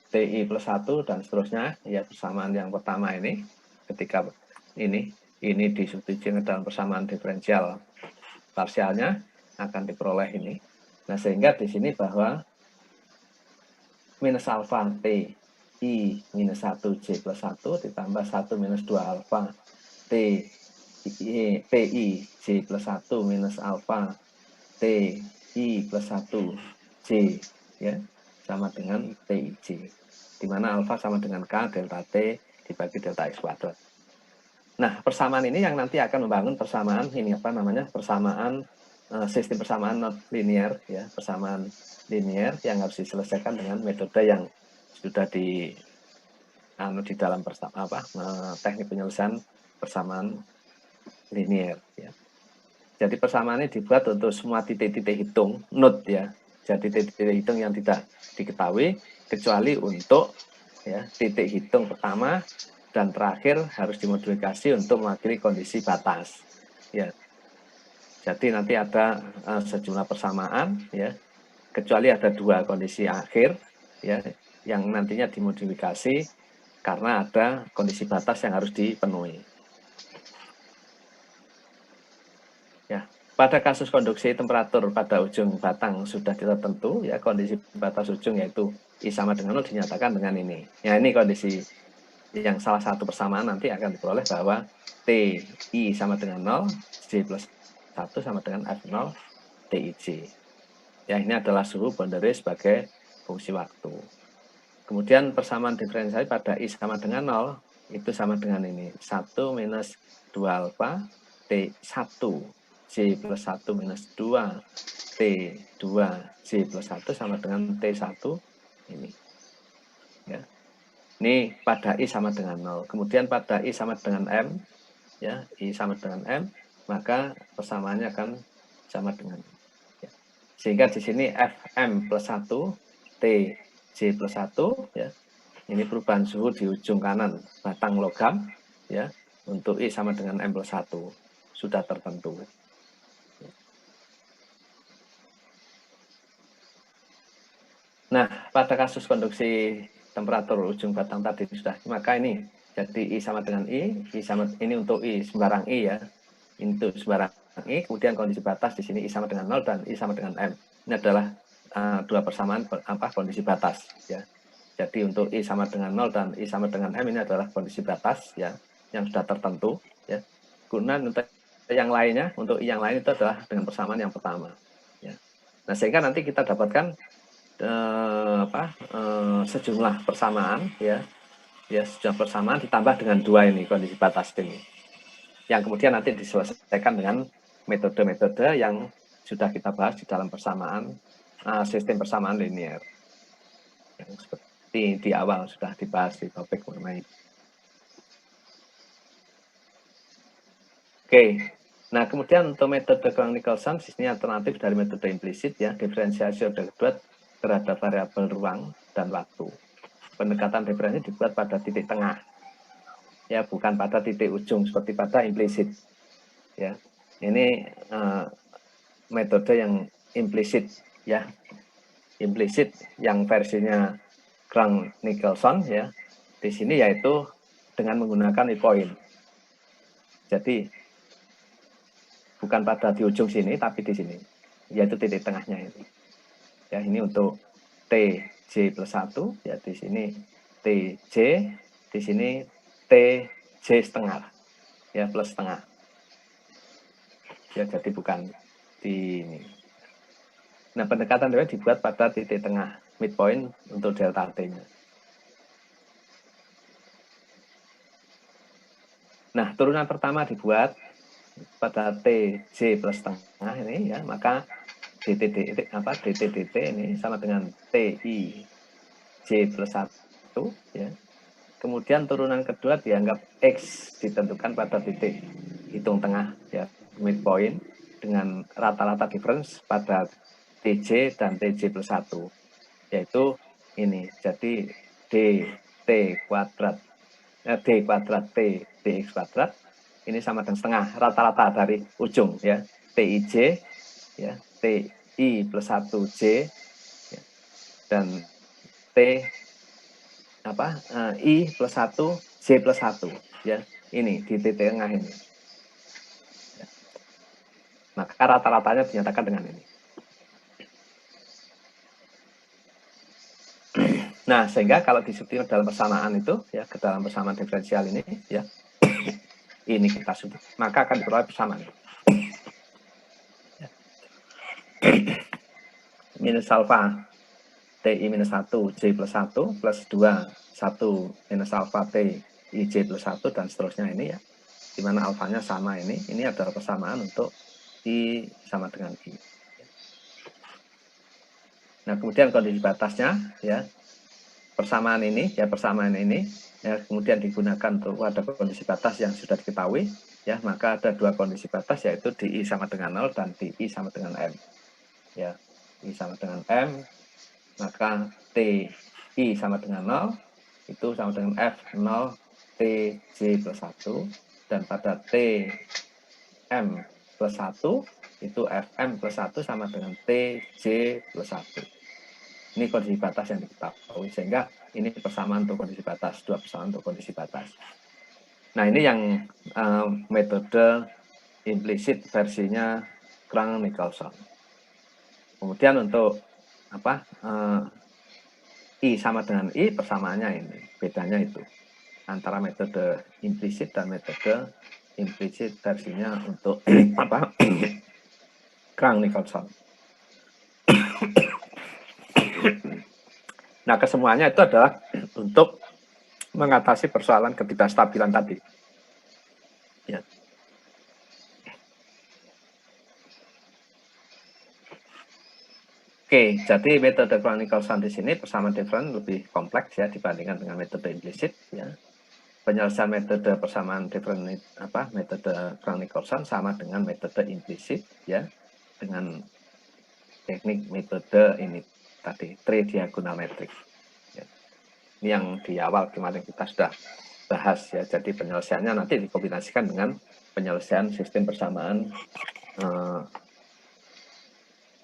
TI plus 1 dan seterusnya ya, persamaan yang pertama ini ketika ini disubstitusikan dalam persamaan diferensial parsialnya akan diperoleh ini. Nah, sehingga di sini bahwa minus alfa T I minus 1 J plus 1 ditambah 1 minus 2 alfa T I J plus 1 minus alfa T I plus 1 J ya sama dengan TIJ, di mana alfa sama dengan K delta T dibagi delta X kuadrat. Nah, persamaan ini yang nanti akan membangun persamaan ini apa namanya, persamaan sistem persamaan non linear ya, persamaan linear yang harus diselesaikan dengan metode yang sudah di dalam teknik penyelesaian persamaan linear ya. Jadi persamaan ini dibuat untuk semua titik-titik hitung node ya. Jadi titik-titik hitung yang tidak diketahui kecuali untuk ya titik hitung pertama dan terakhir harus dimodifikasi untuk mewakili kondisi batas ya. Jadi nanti ada sejumlah persamaan ya, kecuali ada dua kondisi akhir ya yang nantinya dimodifikasi karena ada kondisi batas yang harus dipenuhi. Ya, pada kasus konduksi temperatur pada ujung batang sudah tertentu ya, kondisi batas ujung yaitu I sama dengan 0 dinyatakan dengan ini. Ya, ini kondisi yang salah satu persamaan nanti akan diperoleh bahwa T I sama dengan 0, J plus 1 sama dengan F0 TIJ. Ya, ini adalah suhu boundary sebagai fungsi waktu. Kemudian persamaan diferensial pada I sama dengan 0 itu sama dengan ini. 1 minus 2 alfa T1 J plus 1 minus 2 T2 J plus 1 sama dengan T1 ini. Ya. Ini pada I sama dengan 0. Kemudian pada I sama dengan M, ya, I sama dengan M, maka persamaannya akan sama dengan ya. Sehingga di sini Fm plus 1 Tj plus 1 ya. Ini perubahan suhu di ujung kanan batang logam ya. Untuk I sama dengan M plus 1 sudah tertentu. Nah, pada kasus konduksi temperatur ujung batang tadi sudah, maka ini jadi I sama dengan I sama ini untuk I sembarang I ya, untuk sembarang I, kemudian kondisi batas di sini I sama dengan 0 dan I sama dengan M. Ini adalah dua persamaan kondisi batas ya. Jadi untuk I sama dengan 0 dan I sama dengan M ini adalah kondisi batas ya, yang sudah tertentu ya. Kemudian untuk yang lainnya, untuk I yang lain itu adalah dengan persamaan yang pertama ya. Nah, sehingga nanti kita dapatkan sejumlah persamaan ya sejumlah persamaan ditambah dengan dua ini kondisi batas ini yang kemudian nanti diselesaikan dengan metode-metode yang sudah kita bahas di dalam persamaan sistem persamaan linear yang seperti di awal sudah dibahas di topik mengenai. Oke. Nah, kemudian untuk metode Krohn-Nicolson ini alternatif dari metode implisit ya, diferensiasi order kedua terhadap variabel ruang dan waktu. Pendekatan diferensiasi dibuat pada titik tengah, ya bukan pada titik ujung seperti pada implisit. Ya, ini metode yang implisit, ya, implisit yang versinya Krohn-Nicolson ya. Di sini yaitu dengan menggunakan midpoint. Jadi bukan pada di ujung sini, tapi di sini, yaitu titik tengahnya ini. Ya, ini untuk TJ plus 1, ya di sini TJ, di sini TJ setengah, ya plus setengah. Ya, jadi bukan di ini. Nah, pendekatan itu dibuat pada titik tengah, midpoint untuk delta T-nya. Nah, turunan pertama dibuat pada TJ plus setengah ini, ya, maka DT ini sama dengan TI J plus 1 ya. Kemudian turunan kedua dianggap X ditentukan pada titik hitung tengah ya, midpoint dengan rata-rata difference pada TJ dan TJ plus 1, yaitu ini. Jadi D kuadrat T dx kuadrat ini sama dengan setengah rata-rata dari ujung ya, TIJ ya, TI plus 1J ya, dan T I plus 1 J plus 1 ya, ini di titik tengah ini ya. Maka rata-ratanya dinyatakan dengan ini. Nah, sehingga kalau disebut dalam persamaan itu ya, ke dalam persamaan diferensial ini ya, ini kita sebut, maka akan diperoleh persamaan ya. Minus alfa TI minus 1 J plus 1 plus 2 1 minus alfa T I J plus 1 dan seterusnya ini ya, dimana alfanya sama ini adalah persamaan untuk I sama dengan I. Nah, kemudian kondisi batasnya ya, persamaan ini ya, kemudian digunakan untuk ada kondisi batas yang sudah diketahui ya, maka ada dua kondisi batas, yaitu di I sama dengan 0 dan di I sama dengan M ya. I sama dengan M, maka TI sama dengan 0 itu sama dengan F0 TJ plus 1, dan pada TM plus 1 itu FM plus 1 sama dengan TJ plus 1. Ini kondisi batas yang diketahui, sehingga ini persamaan untuk kondisi batas, dua persamaan untuk kondisi batas. Nah, ini yang metode implisit versinya Krohn-Nicolson. Kemudian untuk I sama dengan I, persamaannya ini, bedanya itu antara metode implisit dan metode implisit versinya untuk Krohn-Nicolson. Nah, kesemuanya itu adalah untuk mengatasi persoalan ketidakstabilan tadi ya. Oke, jadi metode Krohn-Nicolson di sini persamaan different lebih kompleks ya dibandingkan dengan metode implisit ya. Penyelesaian metode persamaan different metode Krohn-Nicolson sama dengan metode implisit ya, dengan teknik metode ini tadi, tridiagonal matrix ya. Ini yang di awal kemarin kita sudah bahas ya. Jadi penyelesaiannya nanti dikombinasikan dengan penyelesaian sistem persamaan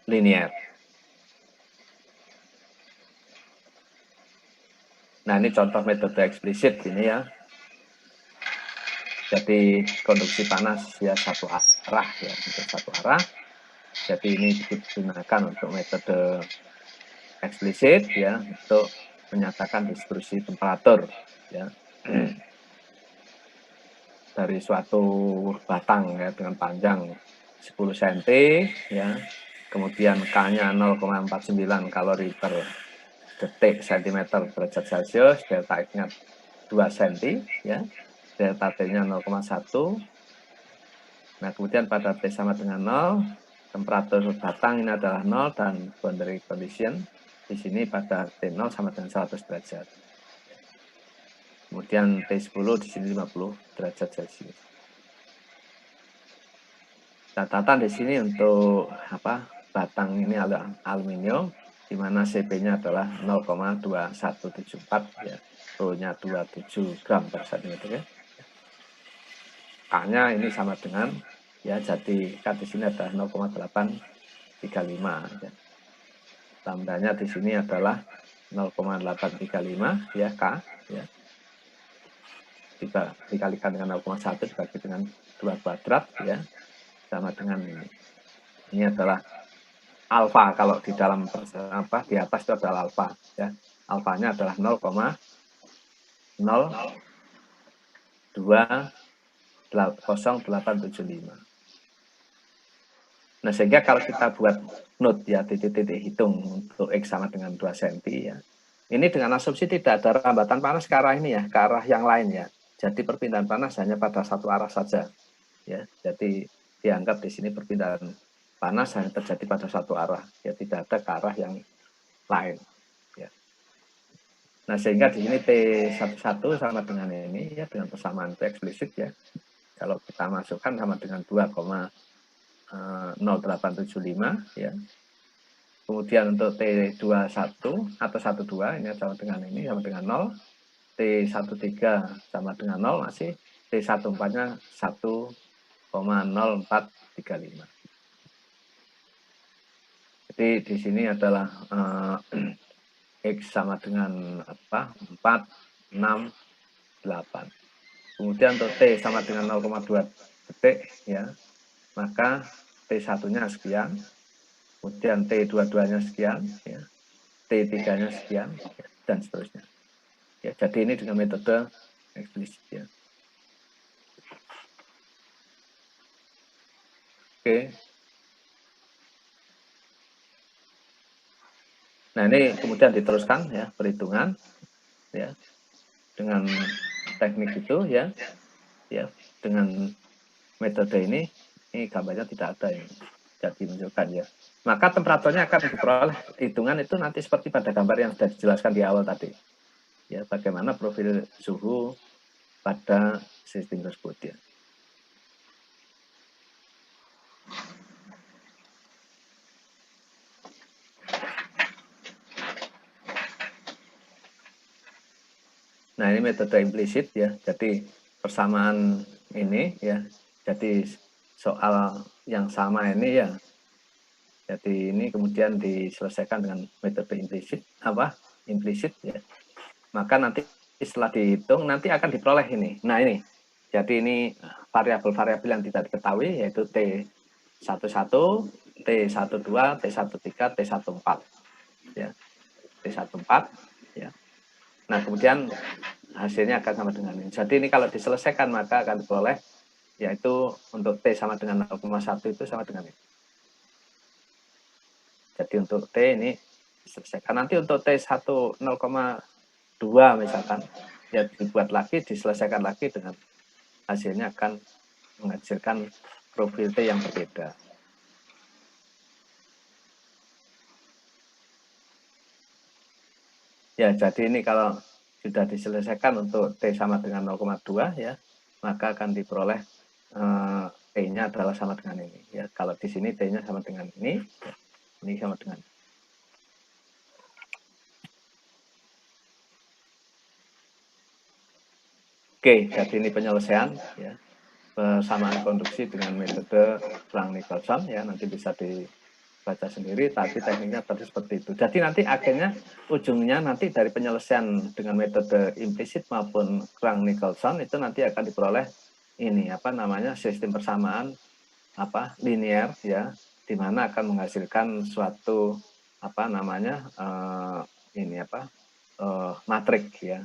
linear. Nah, ini contoh metode eksplisit ini ya. Jadi konduksi panas ya satu arah ya, untuk satu arah. Jadi ini digunakan untuk metode eksplisit ya, untuk menyatakan distribusi temperatur ya dari suatu batang ya dengan panjang 10 cm ya. Kemudian K-nya 0,49 kalori per detik cm derajat Celcius, delta X-nya 2 cm ya, delta T-nya 0,1. Nah, kemudian pada T sama dengan 0, temperatur batang ini adalah 0 dan boundary condition di sini pada T0 sama dengan 100 derajat. Kemudian T10 di sini 50 derajat Celcius. Catatan di sini untuk batang ini adalah aluminium, di mana CP-nya adalah 0,2174 ya, Rho-nya 27 gram per cm ya. K-nya ini sama dengan ya, jadi K di sini adalah 0,835 ya. Lambdanya di sini adalah 0,835 ya, K ya. Dikalikan dengan 0,1 dibagi dengan 2 kuadrat ya, sama dengan ini. Ini adalah alfa, kalau di dalam di atas itu adalah alfa ya. Alfanya adalah 0,02875. Nah, sehingga kalau kita buat note ya, titik-titik hitung untuk X sama dengan 2 cm ya. Ini dengan asumsi tidak ada rambatan panas ke arah ini ya, ke arah yang lain ya. Jadi perpindahan panas hanya pada satu arah saja ya. Jadi dianggap di sini perpindahan panas hanya terjadi pada satu arah ya, tidak ada ke arah yang lain ya. Nah, sehingga di sini T11 sama dengan ini ya, dengan persamaan itu eksplisit ya. Kalau kita masukkan sama dengan 2,0875 ya. Kemudian untuk T21 atau 12 ini sama dengan ini sama dengan 0. T13 sama dengan 0 masih. T14-nya 1,0435. Jadi di sini adalah X sama dengan apa? 4, 6, 8. Kemudian untuk T sama dengan 0,2 detik ya. Maka T1-nya sekian. Kemudian T22-nya sekian ya. T3-nya sekian ya, dan seterusnya. Ya, jadi ini dengan metode eksplisit ya. Oke. Nah, ini kemudian diteruskan ya, perhitungan ya. Dengan teknik itu ya. Ya, dengan metode ini gambarnya tidak ada yang jadi menunjukkan ya. Maka temperaturnya akan diperoleh hitungan itu nanti seperti pada gambar yang sudah dijelaskan di awal tadi. Ya, bagaimana profil suhu pada sistem tersebut ya. Nah, ini metode implisit ya. Jadi persamaan ini ya. Jadi soal yang sama ini ya. Jadi ini kemudian diselesaikan dengan metode implisit implisit ya. Maka nanti setelah dihitung nanti akan diperoleh ini. Nah, ini. Jadi ini variabel-variabel yang tidak diketahui yaitu T11, T12, T13, T14 ya. T14 ya. Nah, kemudian hasilnya akan sama dengan ini. Jadi ini kalau diselesaikan maka akan diperoleh yaitu untuk T sama dengan 0,1 itu sama dengan ini. Jadi untuk T ini diselesaikan. Nanti untuk T1 0,2 misalkan ya dibuat lagi, diselesaikan lagi dengan hasilnya akan menghasilkan profil T yang berbeda. Ya, jadi ini kalau sudah diselesaikan untuk T sama dengan 0,2 ya, maka akan diperoleh T-nya adalah sama dengan ini. Ya, kalau di sini T-nya sama dengan ini sama dengan ini. Oke, jadi ini penyelesaian ya. Persamaan konduksi dengan metode Planck-Nicholson ya, nanti bisa dibaca sendiri, tapi tekniknya tadi seperti itu. Jadi nanti akhirnya ujungnya nanti dari penyelesaian dengan metode implisit maupun Planck-Nicholson itu nanti akan diperoleh ini sistem persamaan linear ya, di mana akan menghasilkan suatu matrik ya,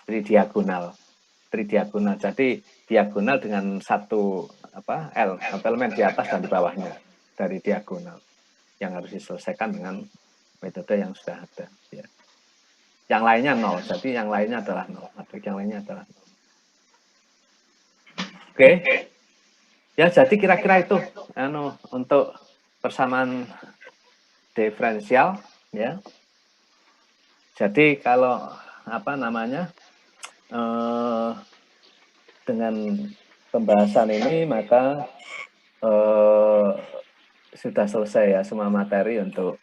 tridiagonal. Jadi diagonal dengan satu elemen di atas dan di bawahnya dari diagonal yang harus diselesaikan dengan metode yang sudah ada ya. Yang lainnya 0, jadi yang lainnya adalah 0, matrik yang lainnya adalah 0. Oke. Ya, jadi kira-kira itu untuk persamaan diferensial ya. Jadi kalau dengan pembahasan ini maka sudah selesai ya semua materi untuk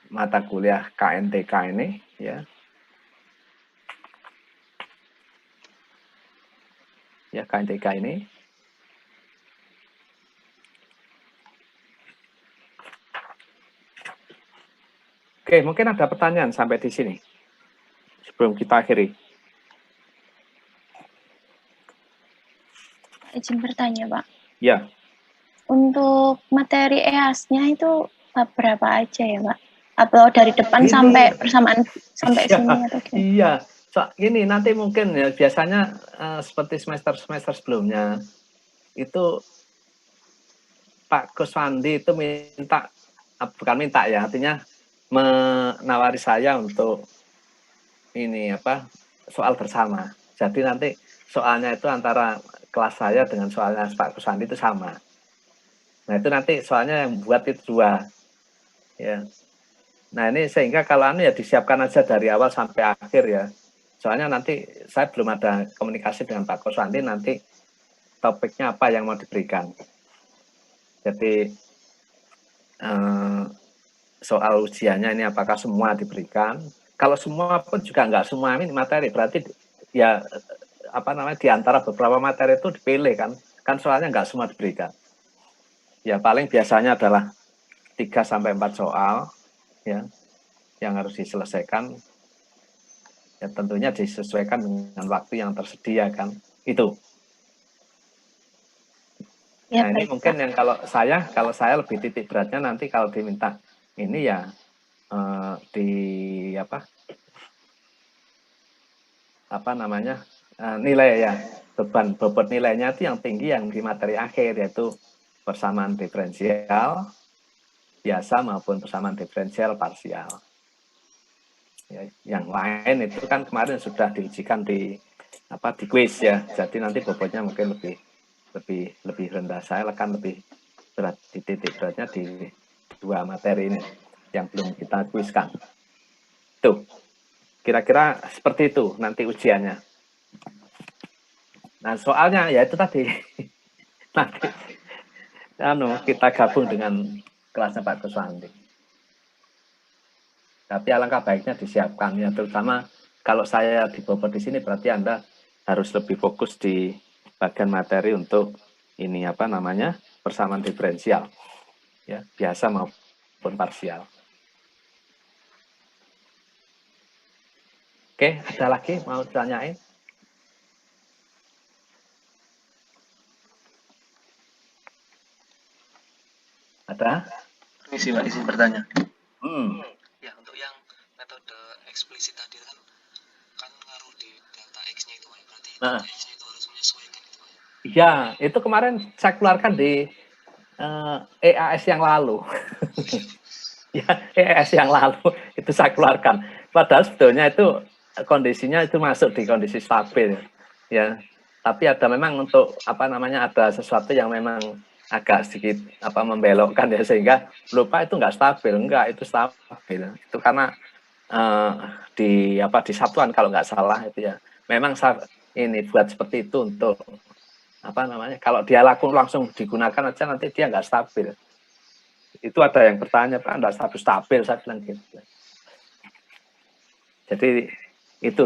mata kuliah KNTK ini ya. Ya, KNTK ini. Oke, mungkin ada pertanyaan sampai di sini sebelum kita akhiri. Izin bertanya, Pak. Ya. Untuk materi EAS-nya itu berapa aja ya, Pak? Atau dari depan sampai persamaan sampai ya, sini atau gimana? Iya. Ini nanti mungkin ya biasanya seperti semester sebelumnya itu Pak Kuswandi itu bukan minta ya, artinya menawari saya untuk ini soal bersama. Jadi nanti soalnya itu antara kelas saya dengan soalnya Pak Kuswandi itu sama. Nah, itu nanti soalnya yang buat itu 2 ya. Nah ini sehingga kalau anu ya disiapkan aja dari awal sampai akhir ya. Soalnya nanti saya belum ada komunikasi dengan Pak Kuswandi nanti topiknya apa yang mau diberikan. Jadi soal ujiannya ini apakah semua diberikan? Kalau semua pun juga nggak semua ini materi, berarti ya apa namanya di antara beberapa materi itu dipilih kan soalnya nggak semua diberikan. Ya paling biasanya adalah 3 sampai 4 soal ya yang harus diselesaikan. Ya tentunya disesuaikan dengan waktu yang tersedia kan. Itu. Ya, Nah, ini baik, mungkin Pak. yang kalau saya lebih titik beratnya nanti kalau diminta ini ya di apa namanya nilai ya beban bobot nilainya itu yang tinggi yang di materi akhir yaitu persamaan diferensial biasa maupun persamaan diferensial parsial. Ya, yang lain itu kan kemarin sudah diujikan di kuis ya. Jadi nanti bobotnya mungkin lebih rendah. Saya akan lebih berat di titik beratnya di 2 materi ini yang belum kita kuiskan. Tuh. Kira-kira seperti itu nanti ujiannya. Nah, soalnya ya itu tadi. Nanti kita gabung dengan kelasnya Pak Kuswandi. Tapi alangkah baiknya disiapkan ya, terutama kalau saya dibobot di sini berarti Anda harus lebih fokus di bagian materi untuk ini persamaan diferensial ya, biasa maupun parsial. Oke, ada lagi mau tanyain? Ada? Isi bertanya. Ya, untuk yang metode eksplisit tadi kan ngaruh di delta X-nya itu, Pak. Berarti delta X-nya itu harus menyesuaikan itu, Pak. Iya, itu kemarin saya keluarkan di EAS yang lalu. Ya, EAS yang lalu itu saya keluarkan. Padahal sebetulnya itu kondisinya itu masuk di kondisi stabil. Ya, tapi ada memang untuk ada sesuatu yang memang agak sedikit membelokkan ya sehingga lupa itu nggak stabil, itu stabil. Itu karena di satuan kalau nggak salah itu ya. Memang ini buat seperti itu untuk kalau dia langsung digunakan aja nanti dia nggak stabil. Itu ada yang bertanya, Pak, nggak stabil, saya bilang gitu. Jadi itu,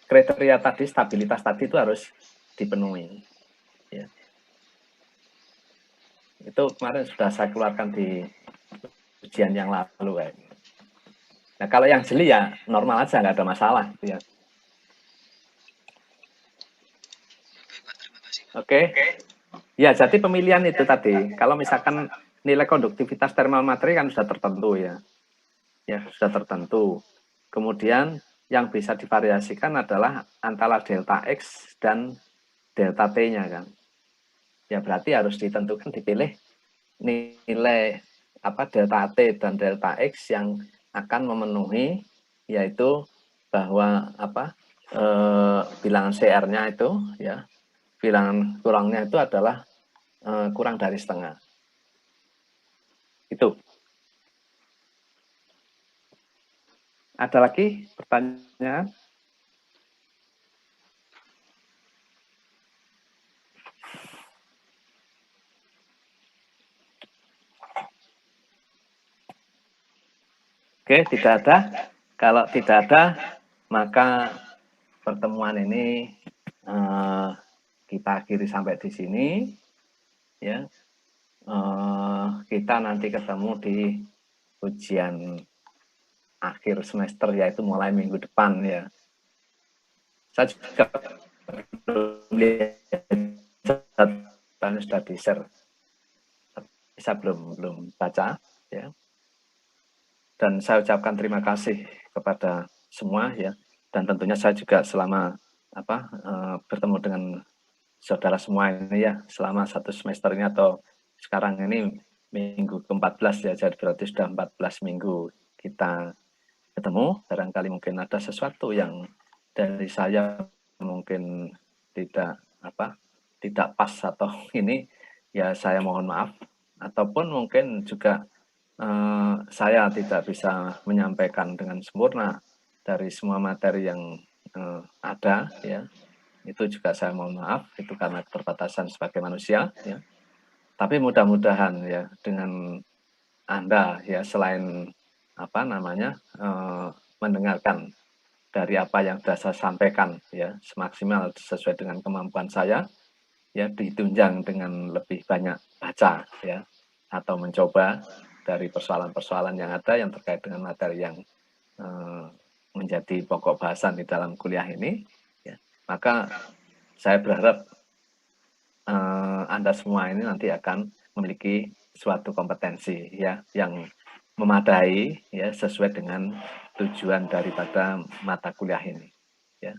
kriteria tadi, stabilitas tadi itu harus dipenuhi. Ya. Itu kemarin sudah saya keluarkan di ujian yang lalu. Nah kalau yang jeli ya normal aja, nggak ada masalah. Gitu ya. Oke. Ya, jadi pemilihan itu tadi, kalau misalkan nilai konduktivitas thermal materi kan sudah tertentu ya. Ya, sudah tertentu. Kemudian yang bisa divariasikan adalah antara delta X dan delta T-nya kan. Ya berarti harus ditentukan dipilih nilai delta T dan delta X yang akan memenuhi yaitu bahwa bilangan CR-nya itu ya bilangan kurangnya itu adalah kurang dari setengah. Itu. Ada lagi pertanyaan? Oke, tidak ada. Kalau tidak ada, maka pertemuan ini kita akhiri sampai di sini. Ya, kita nanti ketemu di ujian akhir semester yaitu mulai minggu depan ya. Saya juga belum lihat sudah di-share. Saya belum baca ya. Dan saya ucapkan terima kasih kepada semua ya. Dan tentunya saya juga selama bertemu dengan saudara semua ini ya selama 1 semester ini atau sekarang ini minggu ke-14 ya, jadi berarti sudah 14 minggu kita ketemu. Barangkali mungkin ada sesuatu yang dari saya mungkin tidak pas atau ini ya saya mohon maaf, ataupun mungkin juga saya tidak bisa menyampaikan dengan sempurna dari semua materi yang ada, ya. Itu juga saya mohon maaf, itu karena keterbatasan sebagai manusia, ya. Tapi mudah-mudahan ya dengan Anda ya selain mendengarkan dari apa yang sudah saya sampaikan ya semaksimal sesuai dengan kemampuan saya, ya ditunjang dengan lebih banyak baca ya atau mencoba dari persoalan-persoalan yang ada yang terkait dengan materi yang menjadi pokok bahasan di dalam kuliah ini, ya, maka saya berharap Anda semua ini nanti akan memiliki suatu kompetensi ya yang memadai ya sesuai dengan tujuan daripada mata kuliah ini. Ya.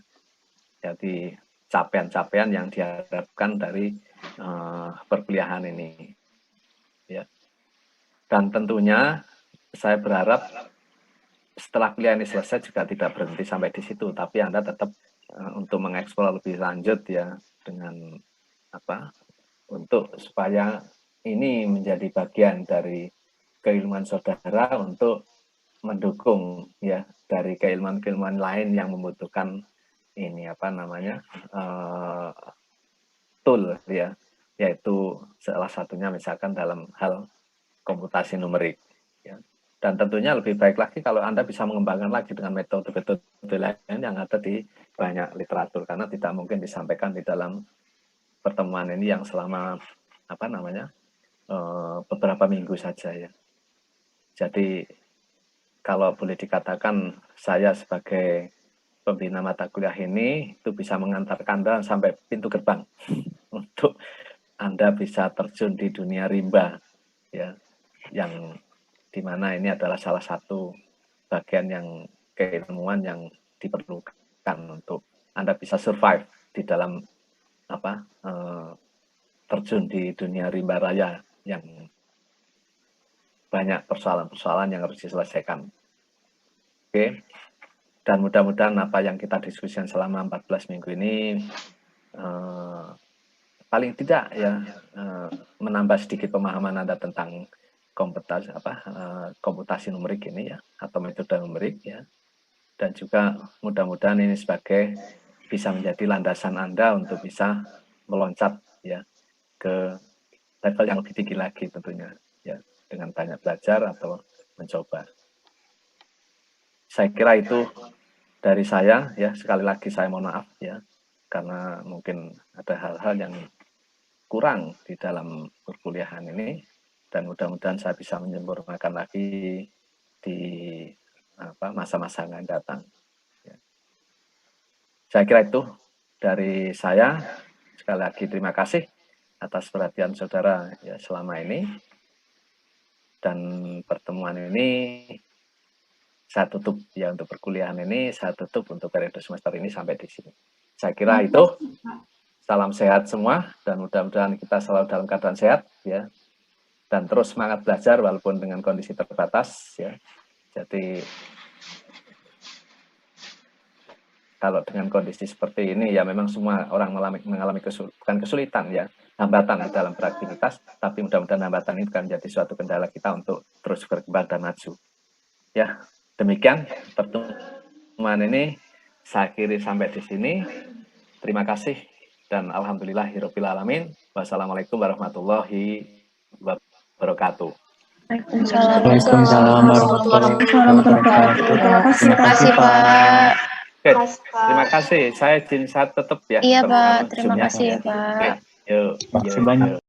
Jadi capaian-capaian yang diharapkan dari perkuliahan ini. Ya. Dan tentunya saya berharap setelah kuliah ini selesai juga tidak berhenti sampai di situ, tapi Anda tetap untuk mengeksplor lebih lanjut ya dengan untuk supaya ini menjadi bagian dari keilmuan saudara untuk mendukung ya dari keilmuan-keilmuan lain yang membutuhkan ini tool ya, yaitu salah satunya misalkan dalam hal komputasi numerik ya. Dan tentunya lebih baik lagi kalau Anda bisa mengembangkan lagi dengan metode-metode lain yang ada di banyak literatur, karena tidak mungkin disampaikan di dalam pertemuan ini yang selama beberapa minggu saja ya. Jadi kalau boleh dikatakan saya sebagai pembina mata kuliah ini itu bisa mengantarkan Anda sampai pintu gerbang untuk Anda bisa terjun di dunia rimba ya, yang dimana ini adalah salah satu bagian yang keilmuan yang diperlukan untuk Anda bisa survive di dalam terjun di dunia rimba raya yang banyak persoalan-persoalan yang harus diselesaikan. Oke. Dan mudah-mudahan apa yang kita diskusikan selama 14 minggu ini paling tidak ya menambah sedikit pemahaman Anda tentang komputasi numerik ini ya, atau metode numerik ya. Dan juga mudah-mudahan ini sebagai bisa menjadi landasan Anda untuk bisa meloncat ya ke level yang lebih tinggi lagi tentunya ya, dengan banyak belajar atau mencoba. Saya kira itu dari saya ya, sekali lagi saya mohon maaf ya karena mungkin ada hal-hal yang kurang di dalam perkuliahan ini, dan mudah-mudahan saya bisa menyempurnakan lagi di masa-masa yang datang. Ya. Saya kira itu dari saya. Sekali lagi terima kasih atas perhatian saudara ya selama ini, dan pertemuan ini saya tutup ya untuk perkuliahan ini, saya tutup untuk periode semester ini sampai di sini. Saya kira itu. Salam sehat semua dan mudah-mudahan kita selalu dalam keadaan sehat ya, dan terus semangat belajar walaupun dengan kondisi terbatas ya. Jadi kalau dengan kondisi seperti ini ya memang semua orang mengalami bukan kesulitan ya, hambatan dalam beraktivitas, tapi mudah-mudahan hambatan ini akan menjadi suatu kendala kita untuk terus berkembang dan maju. Ya, demikian pertemuan ini saya akhiri sampai di sini. Terima kasih dan alhamdulillahirabbil alamin. Wassalamualaikum warahmatullahi wabarakatuh. Waalaikumsalam warahmatullahi wabarakatuh. Terima kasih Pak. Oke, terima kasih. Saya izin saya tutup ya. Iya Pak, terima kasih Pak. Yuk, Terima kasih banyak.